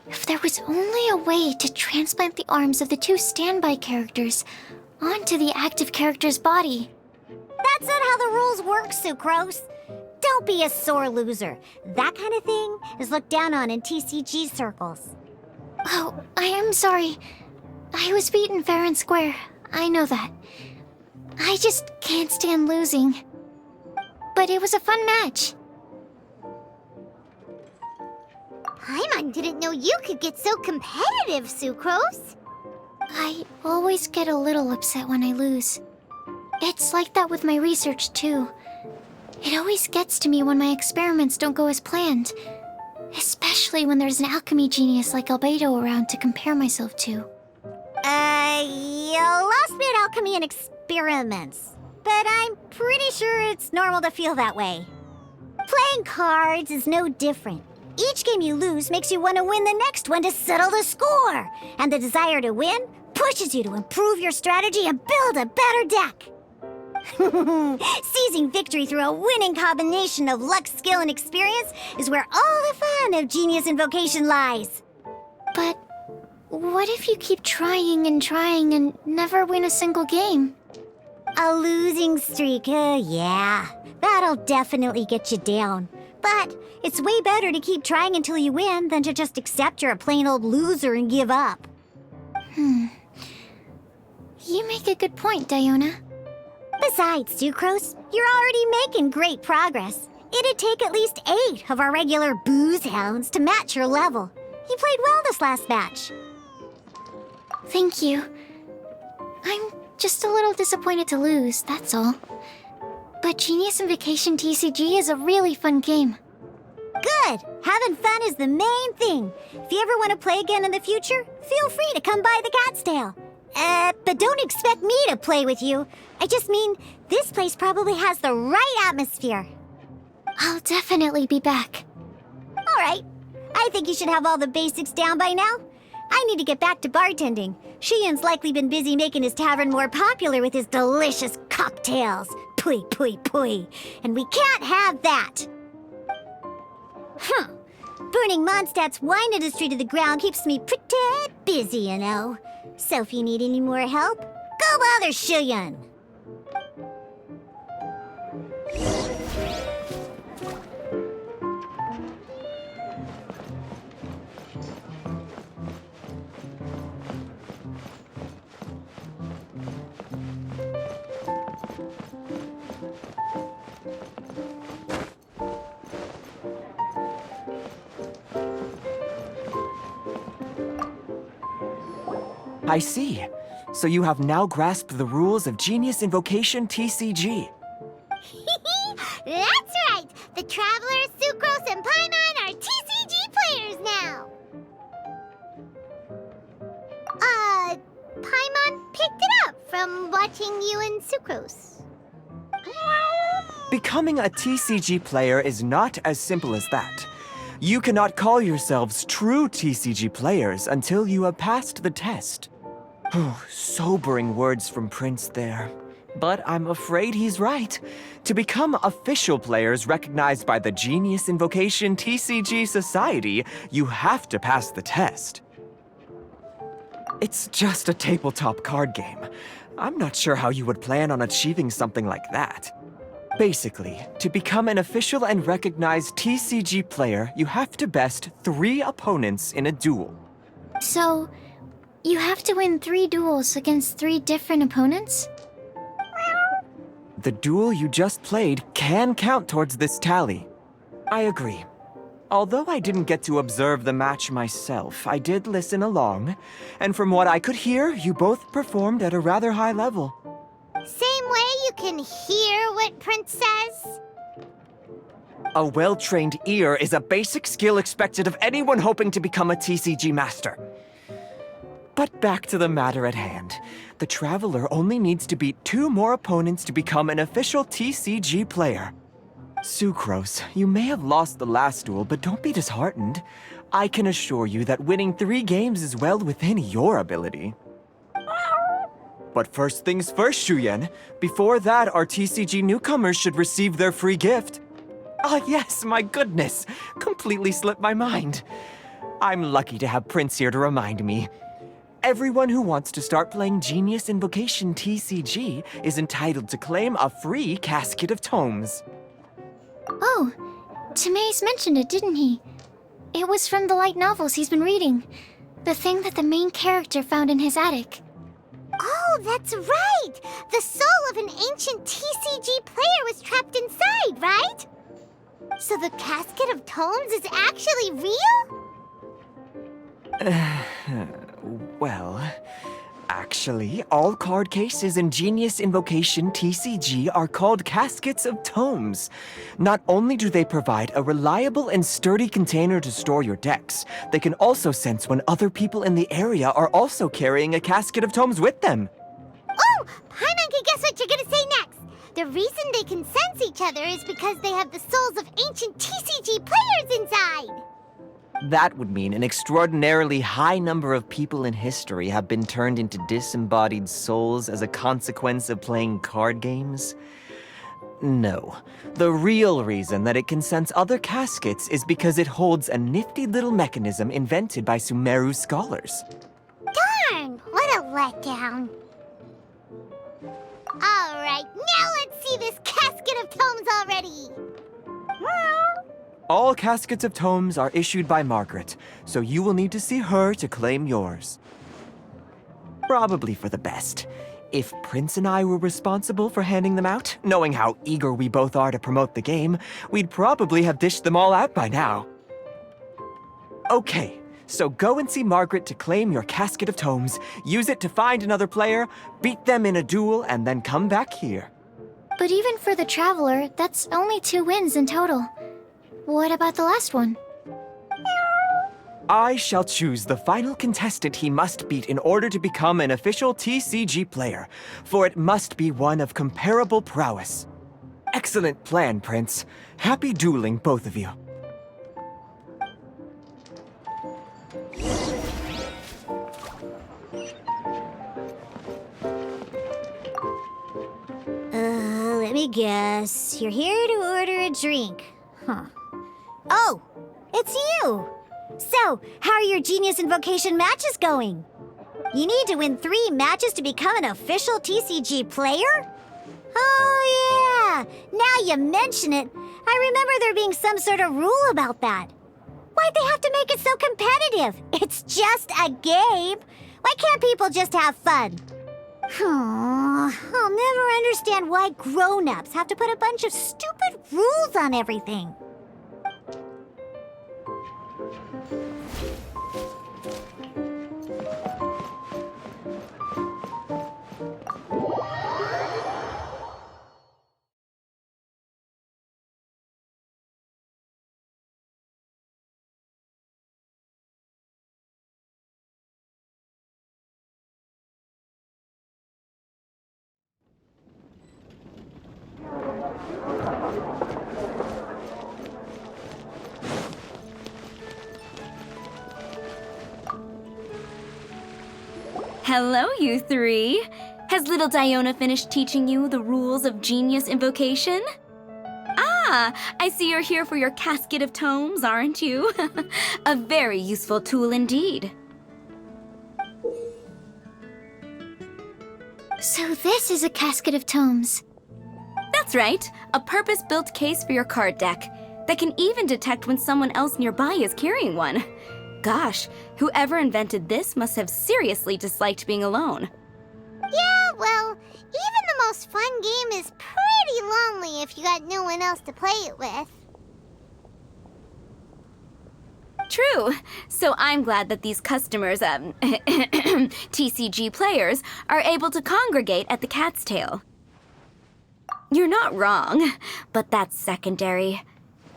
Speaker 2: If there was only a way to transplant the arms of the two standby characters onto the active character's body.
Speaker 3: That's not how the rules work, Sucrose. Don't be a sore loser. That kind of thing is looked down on in TCG circles.
Speaker 2: Oh, I am sorry. I was beaten fair and square. I know that. I just can't stand losing. But it was a fun match.
Speaker 3: Paimon didn't know you could get so competitive, Sucrose.
Speaker 2: I always get a little upset when I lose. It's like that with my research, too. It always gets to me when my experiments don't go as planned. Especially when there's an alchemy genius like Albedo around to compare myself to.
Speaker 3: You lost me at alchemy and experiments. But I'm pretty sure it's normal to feel that way. Playing cards is no different. Each game you lose makes you want to win the next one to settle the score. And the desire to win pushes you to improve your strategy and build a better deck. Seizing victory through a winning combination of luck, skill, and experience is where all the fun of Genius Invocation lies.
Speaker 2: But what if you keep trying and never win a single game?
Speaker 3: A losing streak, yeah. That'll definitely get you down. But it's way better to keep trying until you win than to just accept you're a plain old loser and give up.
Speaker 2: You make a good point, Diona.
Speaker 3: Besides, Sucrose, you're already making great progress. It'd take at least 8 of our regular booze hounds to match your level. You played well this last match.
Speaker 2: Thank you. I'm just a little disappointed to lose, that's all. But Genius Invocation TCG is a really fun game.
Speaker 3: Good! Having fun is the main thing. If you ever want to play again in the future, feel free to come by the Cat's Tail. But don't expect me to play with you. I just mean, this place probably has the right atmosphere.
Speaker 2: I'll definitely be back.
Speaker 3: All right. I think you should have all the basics down by now. I need to get back to bartending. Shiyan's likely been busy making his tavern more popular with his delicious cocktails. Pui, pui, pui. And we can't have that. Burning Mondstadt's wine industry to the ground keeps me pretty busy, you know. So if you need any more help, go bother Shiyan.
Speaker 5: I see. So you have now grasped the rules of Genius Invocation TCG.
Speaker 3: That's right! The Travelers, Sucrose, and Paimon are TCG players now! Paimon picked it up from watching you and Sucrose.
Speaker 5: Becoming a TCG player is not as simple as that. You cannot call yourselves true TCG players until you have passed the test. Sobering words from Prince there. But I'm afraid he's right. To become official players recognized by the Genius Invocation TCG Society, you have to pass the test. It's just a tabletop card game. I'm not sure how you would plan on achieving something like that. Basically, to become an official and recognized TCG player, you have to best 3 opponents in a duel.
Speaker 2: So, you have to win 3 duels against 3 different opponents?
Speaker 5: The duel you just played can count towards this tally. I agree. Although I didn't get to observe the match myself, I did listen along, and from what I could hear, you both performed at a rather high level.
Speaker 3: Same way you can hear what Prince says?
Speaker 5: A well-trained ear is a basic skill expected of anyone hoping to become a TCG master. But back to the matter at hand. The Traveler only needs to beat 2 more opponents to become an official TCG player. Sucrose, you may have lost the last duel, but don't be disheartened. I can assure you that winning 3 games is well within your ability. But first things first, Shuyen. Before that, our TCG newcomers should receive their free gift. Ah, yes, my goodness. Completely slipped my mind. I'm lucky to have Prince here to remind me. Everyone who wants to start playing Genius Invocation TCG is entitled to claim a free casket of tomes.
Speaker 2: Oh, Timaeus mentioned it, didn't he? It was from the light novels he's been reading. The thing that the main character found in his attic.
Speaker 3: Oh, that's right! The soul of an ancient TCG player was trapped inside, right? So the casket of tomes is actually real?
Speaker 5: Well, actually, all card cases in Genius Invocation TCG are called caskets of tomes. Not only do they provide a reliable and sturdy container to store your decks, they can also sense when other people in the area are also carrying a casket of tomes with them.
Speaker 3: Oh, Paimon can guess what you're gonna say next. The reason they can sense each other is because they have the souls of ancient TCG players inside.
Speaker 5: That would mean an extraordinarily high number of people in history have been turned into disembodied souls as a consequence of playing card games? No. The real reason that it can sense other caskets is because it holds a nifty little mechanism invented by Sumeru scholars.
Speaker 3: Darn, what a letdown. Alright, now let's see this casket of tomes already.
Speaker 5: All caskets of tomes are issued by Margaret, so you will need to see her to claim yours. Probably for the best. If Prince and I were responsible for handing them out, knowing how eager we both are to promote the game, we'd probably have dished them all out by now. Okay, so go and see Margaret to claim your casket of tomes, use it to find another player, beat them in a duel, and then come back here.
Speaker 2: But even for the Traveler, that's only 2 wins in total. What about the last one?
Speaker 5: I shall choose the final contestant he must beat in order to become an official TCG player, for it must be one of comparable prowess. Excellent plan, Prince. Happy dueling, both of you.
Speaker 3: Let me guess. You're here to order a drink. Huh. Oh, it's you! So, how are your Genius Invocation matches going? You need to win 3 matches to become an official TCG player? Oh yeah! Now you mention it, I remember there being some sort of rule about that. Why'd they have to make it so competitive? It's just a game. Why can't people just have fun? I'll never understand why grown-ups have to put a bunch of stupid rules on everything.
Speaker 4: Hello, you three. Has little Diona finished teaching you the rules of Genius Invocation? Ah, I see you're here for your casket of tomes, aren't you? A very useful tool indeed.
Speaker 2: So this is a casket of tomes.
Speaker 4: That's right, a purpose-built case for your card deck that can even detect when someone else nearby is carrying one. Gosh, whoever invented this must have seriously disliked being alone.
Speaker 3: Yeah, well, even the most fun game is pretty lonely if you got no one else to play it with.
Speaker 4: True. So I'm glad that these customers, TCG players, are able to congregate at the Cat's Tail. You're not wrong, but that's secondary.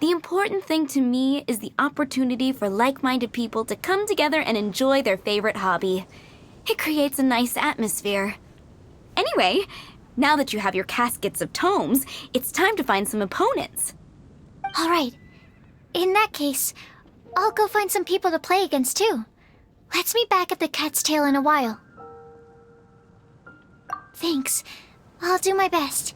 Speaker 4: The important thing to me is the opportunity for like-minded people to come together and enjoy their favorite hobby. It creates a nice atmosphere. Anyway, now that you have your caskets of tomes, it's time to find some opponents.
Speaker 2: All right. In that case, I'll go find some people to play against too. Let's meet back at the Cat's Tail in a while. Thanks. I'll do my best.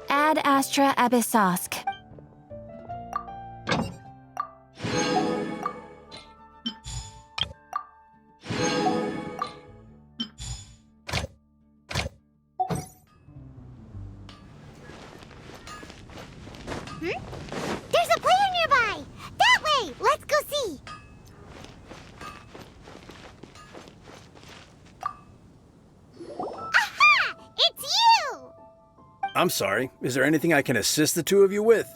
Speaker 8: Ad Astra Abyssosk.
Speaker 3: There's a player nearby! That way! Let's go see! Aha! It's you!
Speaker 9: I'm sorry. Is there anything I can assist the two of you with?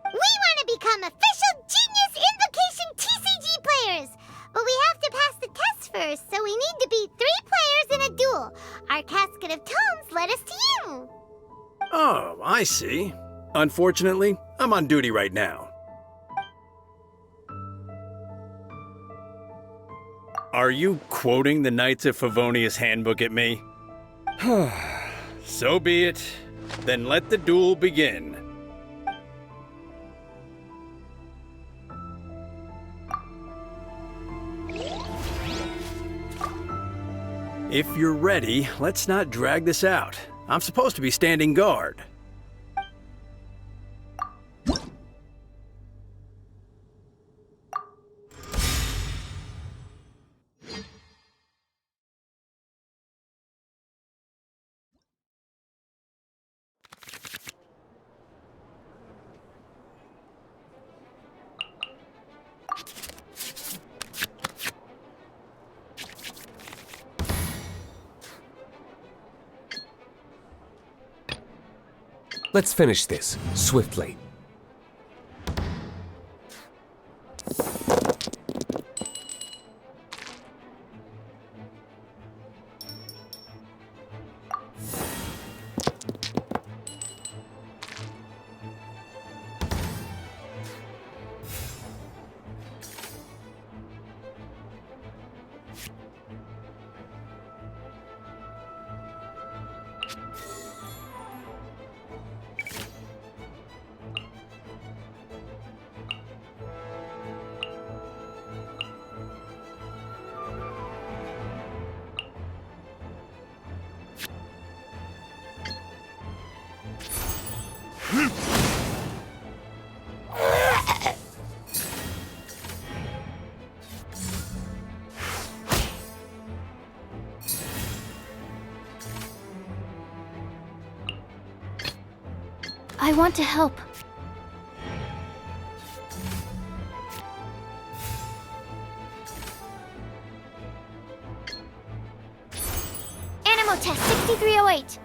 Speaker 3: We want to become official Genius Invocation TCG players! But we have to pass the test first, so we need to beat 3 players in a duel. Our casket of tomes led us to you!
Speaker 9: Oh, I see. Unfortunately, I'm on duty right now. Are you quoting the Knights of Favonius handbook at me? So be it. Then let the duel begin. If you're ready, let's not drag this out. I'm supposed to be standing guard.
Speaker 6: Let's finish this, swiftly.
Speaker 2: I want to help. Animo test 6308.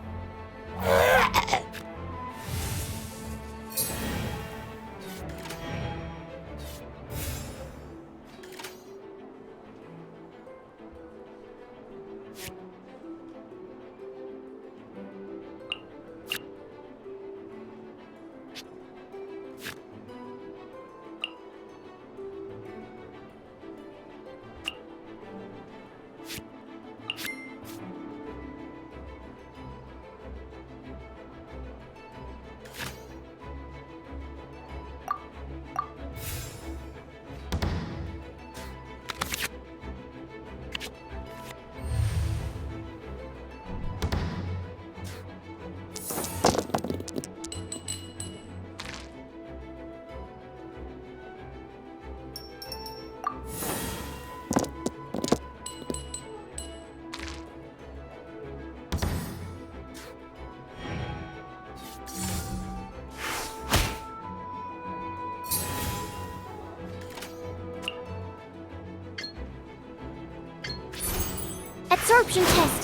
Speaker 2: Absorption test.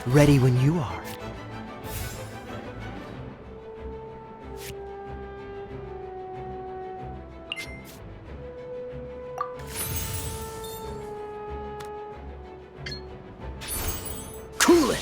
Speaker 5: Ready when you are.
Speaker 9: Cool it!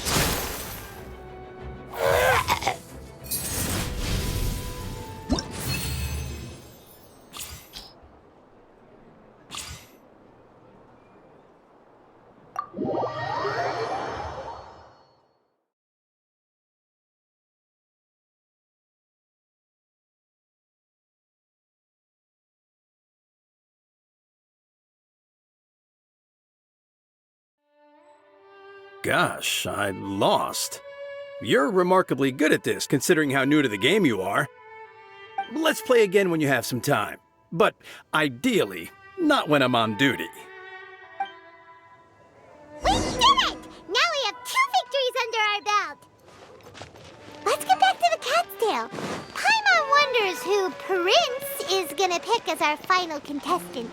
Speaker 9: Gosh, I lost. You're remarkably good at this, considering how new to the game you are. Let's play again when you have some time. But ideally, not when I'm on duty.
Speaker 3: We did it! Now we have 2 victories under our belt. Let's get back to the cat's tail. Paimon wonders who Prince is gonna pick as our final contestant.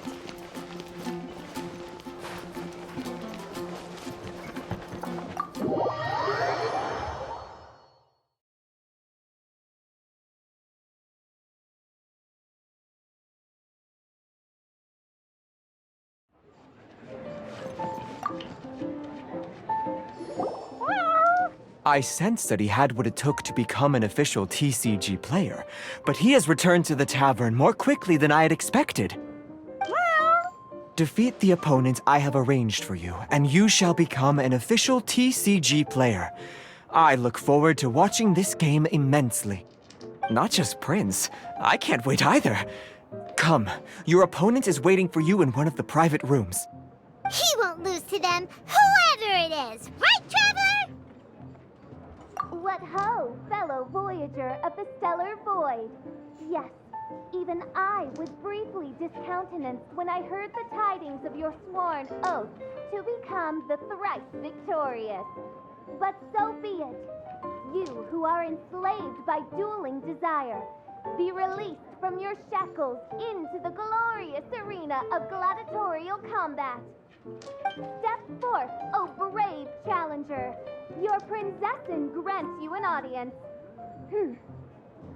Speaker 5: I sensed that he had what it took to become an official TCG player, but he has returned to the tavern more quickly than I had expected. Defeat the opponent I have arranged for you, and you shall become an official TCG player. I look forward to watching this game immensely. Not just Prince, I can't wait either. Come, your opponent is waiting for you in one of the private rooms.
Speaker 3: He won't lose to them, whoever it is. Right, Traveler?
Speaker 10: What ho, fellow voyager of the stellar void. Yes, even I was briefly discountenanced when I heard the tidings of your sworn oath to become the thrice victorious. But so be it. You who are enslaved by dueling desire, be released from your shackles into the glorious arena of gladiatorial combat. Step forth, O brave challenger. Your princessin grants you an audience.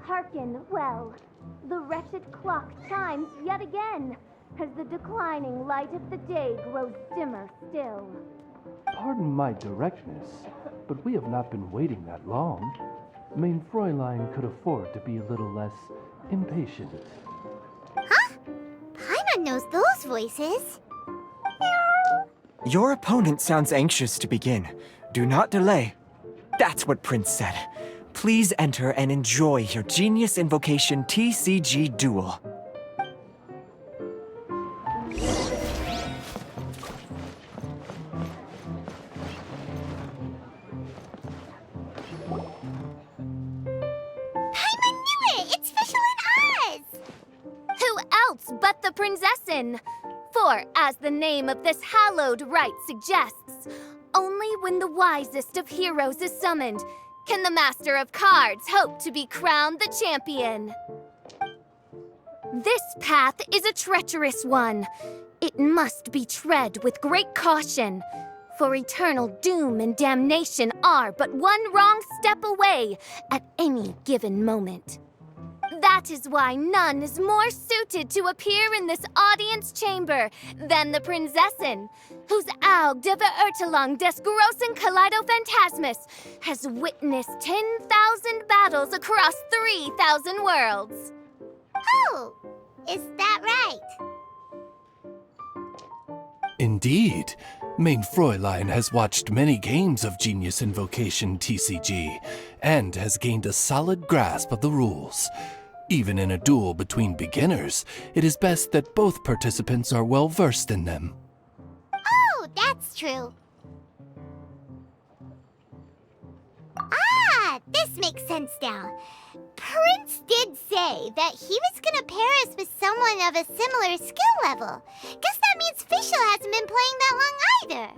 Speaker 10: Hearken well. The wretched clock chimes yet again, as the declining light of the day grows dimmer still.
Speaker 7: Pardon my directness, but we have not been waiting that long. Mein Fräulein could afford to be a little less impatient.
Speaker 3: Huh? Paimon knows those voices.
Speaker 5: Your opponent sounds anxious to begin. Do not delay. That's what Prince said. Please enter and enjoy your Genius Invocation TCG duel.
Speaker 3: Paimon knew it! It's Fischl and Oz!
Speaker 10: Who else but the princessin? For, as the name of this hallowed rite suggests, only when the wisest of heroes is summoned can the master of cards hope to be crowned the champion. This path is a treacherous one. It must be tread with great caution, for eternal doom and damnation are but one wrong step away at any given moment. That is why none is more suited to appear in this audience chamber than the princessin, whose Aug de Verurtelung des großen Kaleido-Phantasmus has witnessed 10,000 battles across 3,000 worlds.
Speaker 3: Oh, is that right?
Speaker 11: Indeed. Mein Fräulein has watched many games of Genius Invocation TCG, and has gained a solid grasp of the rules. Even in a duel between beginners, it is best that both participants are well versed in them.
Speaker 3: Oh, that's true. Ah, this makes sense now. Prince did say that he was gonna pair us with someone of a similar skill level. Guess that means Fischl hasn't been playing that long either.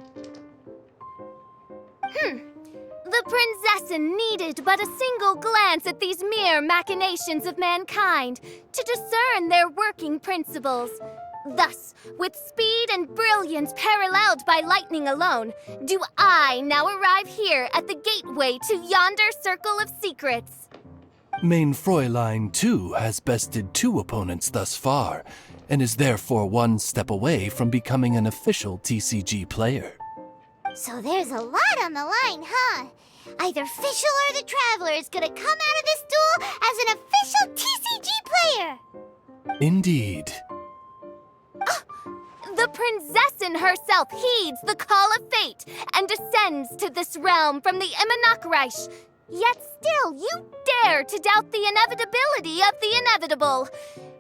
Speaker 10: The princessin needed but a single glance at these mere machinations of mankind to discern their working principles. Thus, with speed and brilliance paralleled by lightning alone, do I now arrive here at the gateway to yonder circle of secrets.
Speaker 11: Mein Fräulein, too, has bested 2 opponents thus far, and is therefore one step away from becoming an official TCG player.
Speaker 3: So there's a lot on the line, huh? Either Fischl or the Traveler is gonna come out of this duel as an official TCG player!
Speaker 11: Indeed.
Speaker 10: The princessin herself heeds the call of fate and descends to this realm from the Immanakreich. Yet still you dare to doubt the inevitability of the inevitable.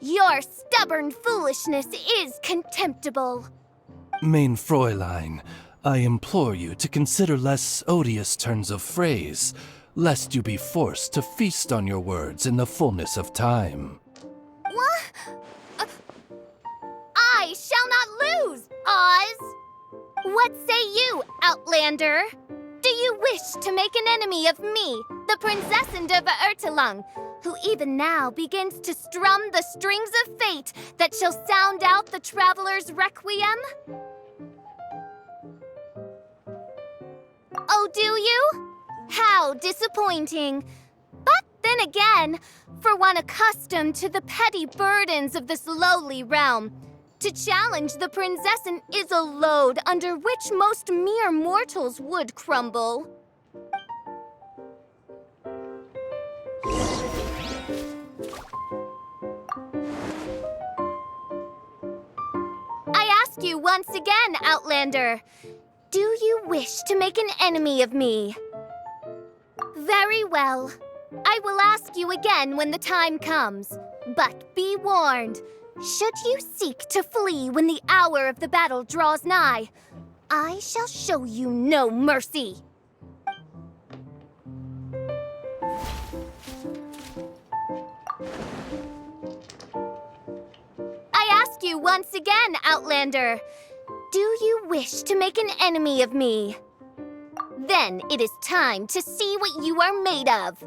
Speaker 10: Your stubborn foolishness is contemptible.
Speaker 11: Mein Fräulein, I implore you to consider less odious turns of phrase, lest you be forced to feast on your words in the fullness of time.
Speaker 10: What? I shall not lose, Oz! What say you, Outlander? Do you wish to make an enemy of me, the Princessin de Verurtelung, who even now begins to strum the strings of fate that shall sound out the traveler's requiem? Oh, do you? How disappointing. But then again, for one accustomed to the petty burdens of this lowly realm, to challenge the princessin is a load under which most mere mortals would crumble. I ask you once again, Outlander, do you wish to make an enemy of me? Very well. I will ask you again when the time comes. But be warned, should you seek to flee when the hour of the battle draws nigh, I shall show you no mercy. I ask you once again, Outlander, do you wish to make an enemy of me? Then it is time to see what you are made of.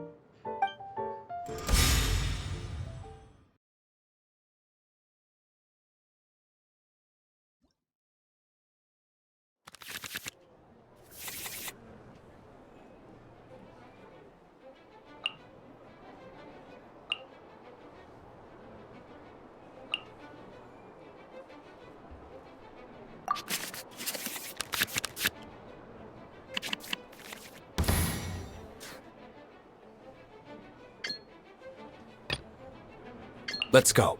Speaker 6: Let's go.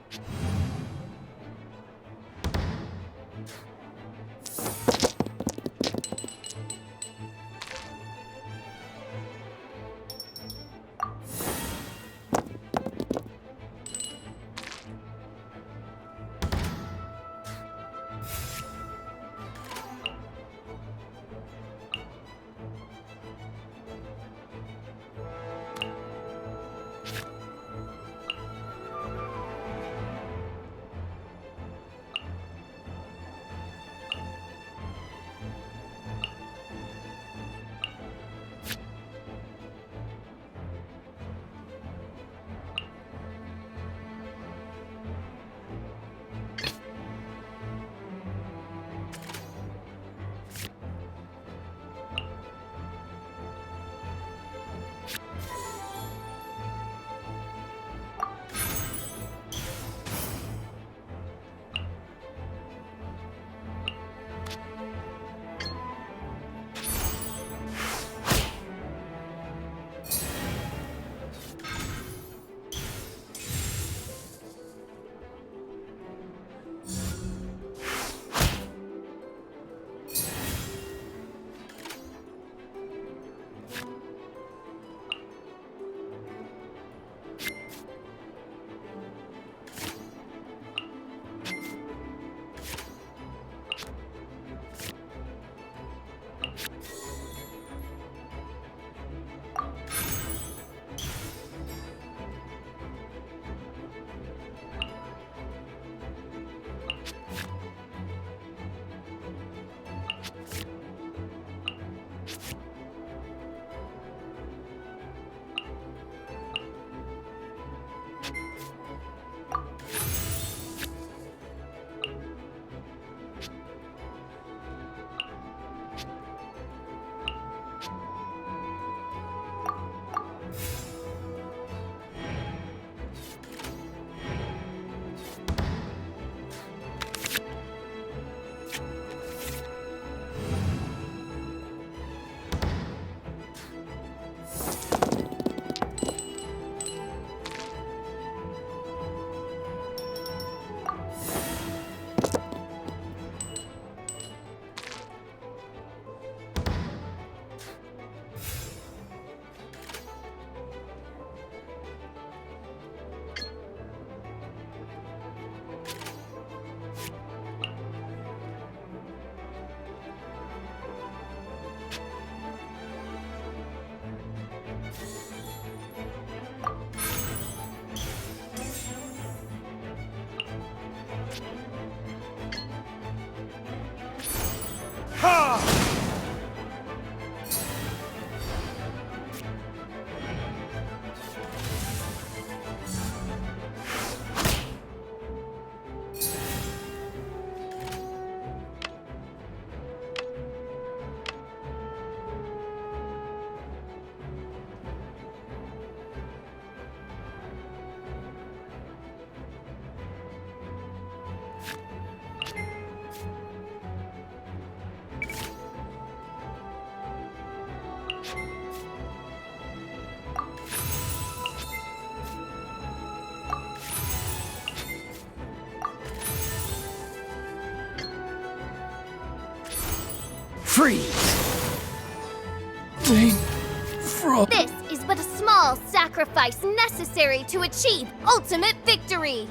Speaker 10: This is but a small sacrifice necessary to achieve ultimate victory!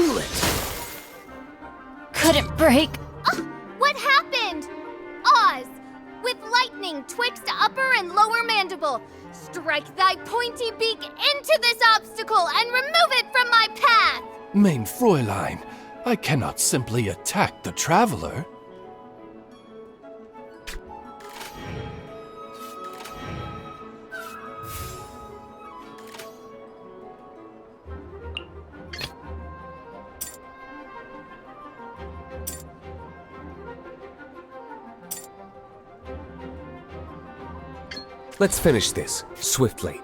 Speaker 12: Cool it!
Speaker 8: Couldn't break.
Speaker 10: What happened? Oz! With lightning twixt upper and lower mandible, strike thy pointy beak into this obstacle and remove it from my path!
Speaker 11: Mein Fräulein, I cannot simply attack the traveler.
Speaker 6: Let's finish this, swiftly.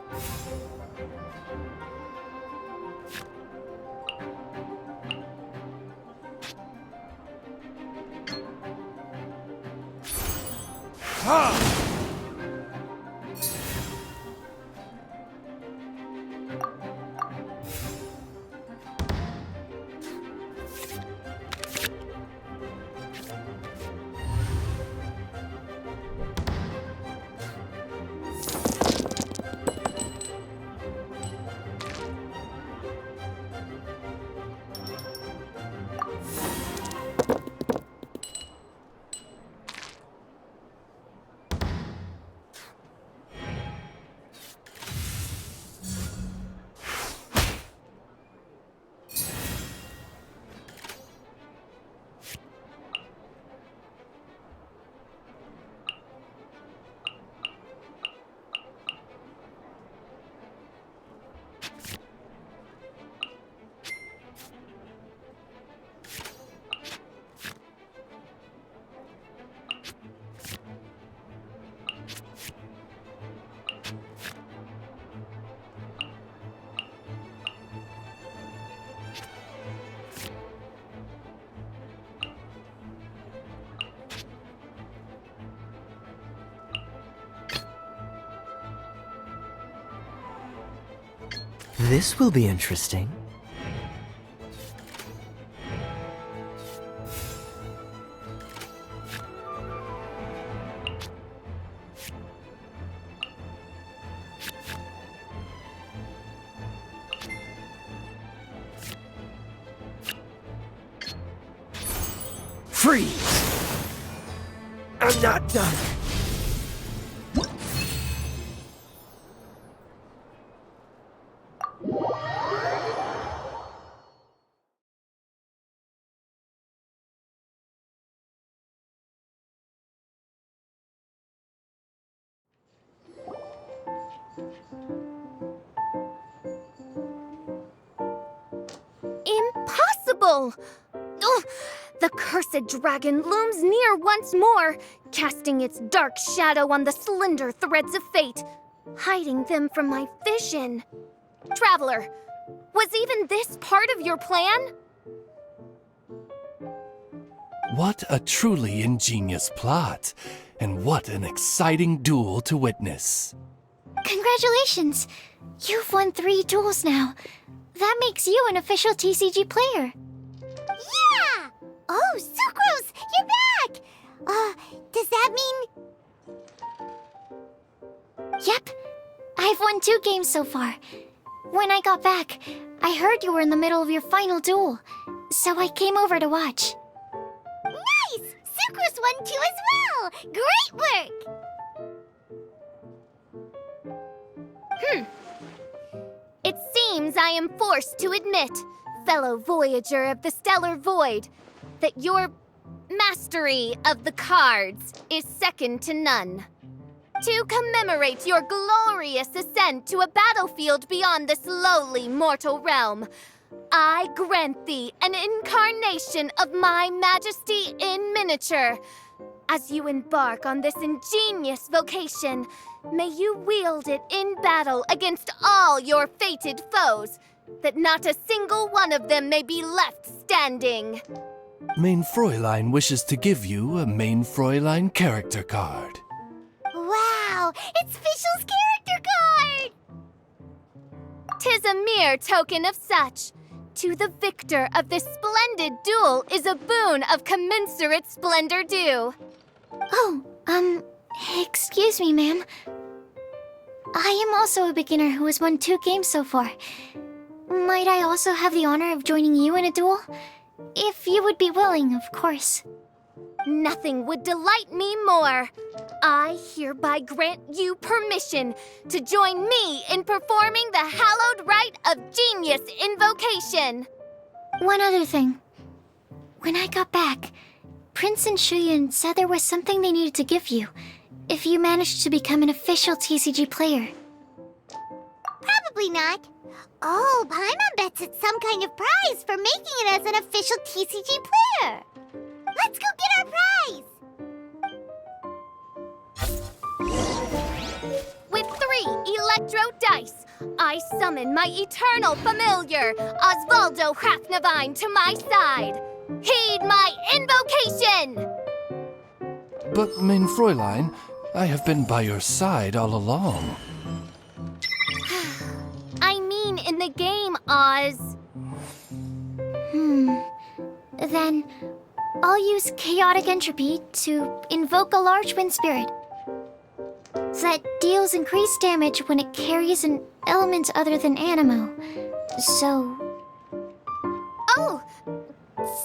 Speaker 12: This will be interesting. Freeze! I'm not done.
Speaker 10: Impossible! Ugh! The cursed dragon looms near once more, casting its dark shadow on the slender threads of fate, hiding them from my vision. Traveler, was even this part of your plan?
Speaker 11: What a truly ingenious plot, and what an exciting duel to witness.
Speaker 2: Congratulations! You've won 3 duels now. That makes you an official TCG player.
Speaker 3: Yeah! Oh, Sucrose, you're back! Does that mean...
Speaker 2: Yep. I've won 2 games so far. When I got back, I heard you were in the middle of your final duel, so I came over to watch.
Speaker 3: Nice! Sucrose won too as well! Great work!
Speaker 10: It seems I am forced to admit, fellow voyager of the stellar void, that your mastery of the cards is second to none. To commemorate your glorious ascent to a battlefield beyond this lowly mortal realm, I grant thee an incarnation of my majesty in miniature. As you embark on this ingenious vocation, may you wield it in battle against all your fated foes, that not a single one of them may be left standing.
Speaker 11: Mein Fräulein wishes to give you a Mein Fräulein character card.
Speaker 3: Wow! It's Fischl's character card!
Speaker 10: 'Tis a mere token of such. To the victor of this splendid duel is a boon of commensurate splendor due.
Speaker 2: Oh, excuse me, ma'am. I am also a beginner who has won 2 games so far. Might I also have the honor of joining you in a duel? If you would be willing, of course.
Speaker 10: Nothing would delight me more. I hereby grant you permission to join me in performing the hallowed rite of genius invocation.
Speaker 2: One other thing. When I got back, Prince and Shuyan said there was something they needed to give you if you managed to become an official TCG player.
Speaker 3: Probably not. Oh, Paimon bets it's some kind of prize for making it as an official TCG player. Let's go get our prize!
Speaker 10: With 3 electro dice, I summon my eternal familiar, Osvaldo Hrafnavine, to my side. Heed my invocation!
Speaker 11: But, mein Fräulein, I have been by your side all along.
Speaker 10: I mean in the game, Oz.
Speaker 2: Then, I'll use Chaotic Entropy to invoke a large wind spirit that deals increased damage when it carries an element other than Animo. So...
Speaker 10: Oh,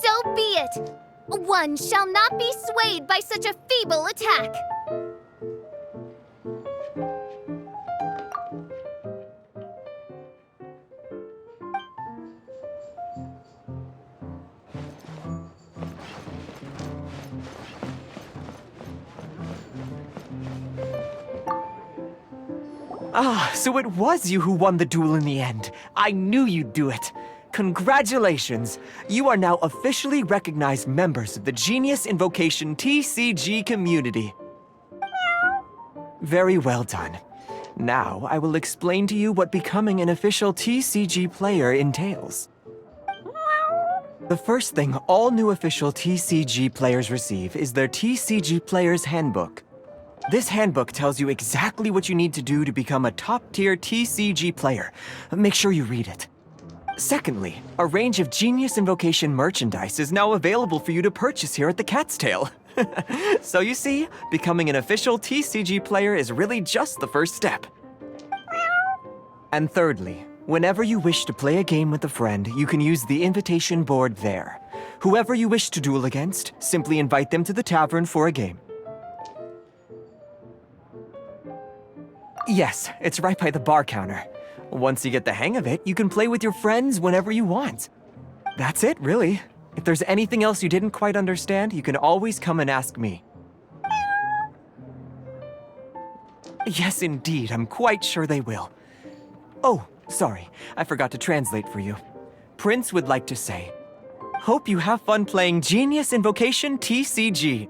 Speaker 10: so be it. One shall not be swayed by such a feeble attack.
Speaker 5: Ah, so it was you who won the duel in the end. I knew you'd do it. Congratulations! You are now officially recognized members of the Genius Invocation TCG community. Very well done. Now, I will explain to you what becoming an official TCG player entails. The first thing all new official TCG players receive is their TCG Player's Handbook. This handbook tells you exactly what you need to do to become a top-tier TCG player. Make sure you read it. Secondly, a range of Genius Invocation merchandise is now available for you to purchase here at the Cat's Tail. So you see, becoming an official TCG player is really just the first step. And thirdly, whenever you wish to play a game with a friend, you can use the invitation board there. Whoever you wish to duel against, simply invite them to the tavern for a game. Yes, it's right by the bar counter. Once you get the hang of it, you can play with your friends whenever you want. That's it, really. If there's anything else you didn't quite understand, you can always come and ask me. Yes, indeed, I'm quite sure they will. Oh, sorry, I forgot to translate for you. Prince would like to say, hope you have fun playing Genius Invocation TCG.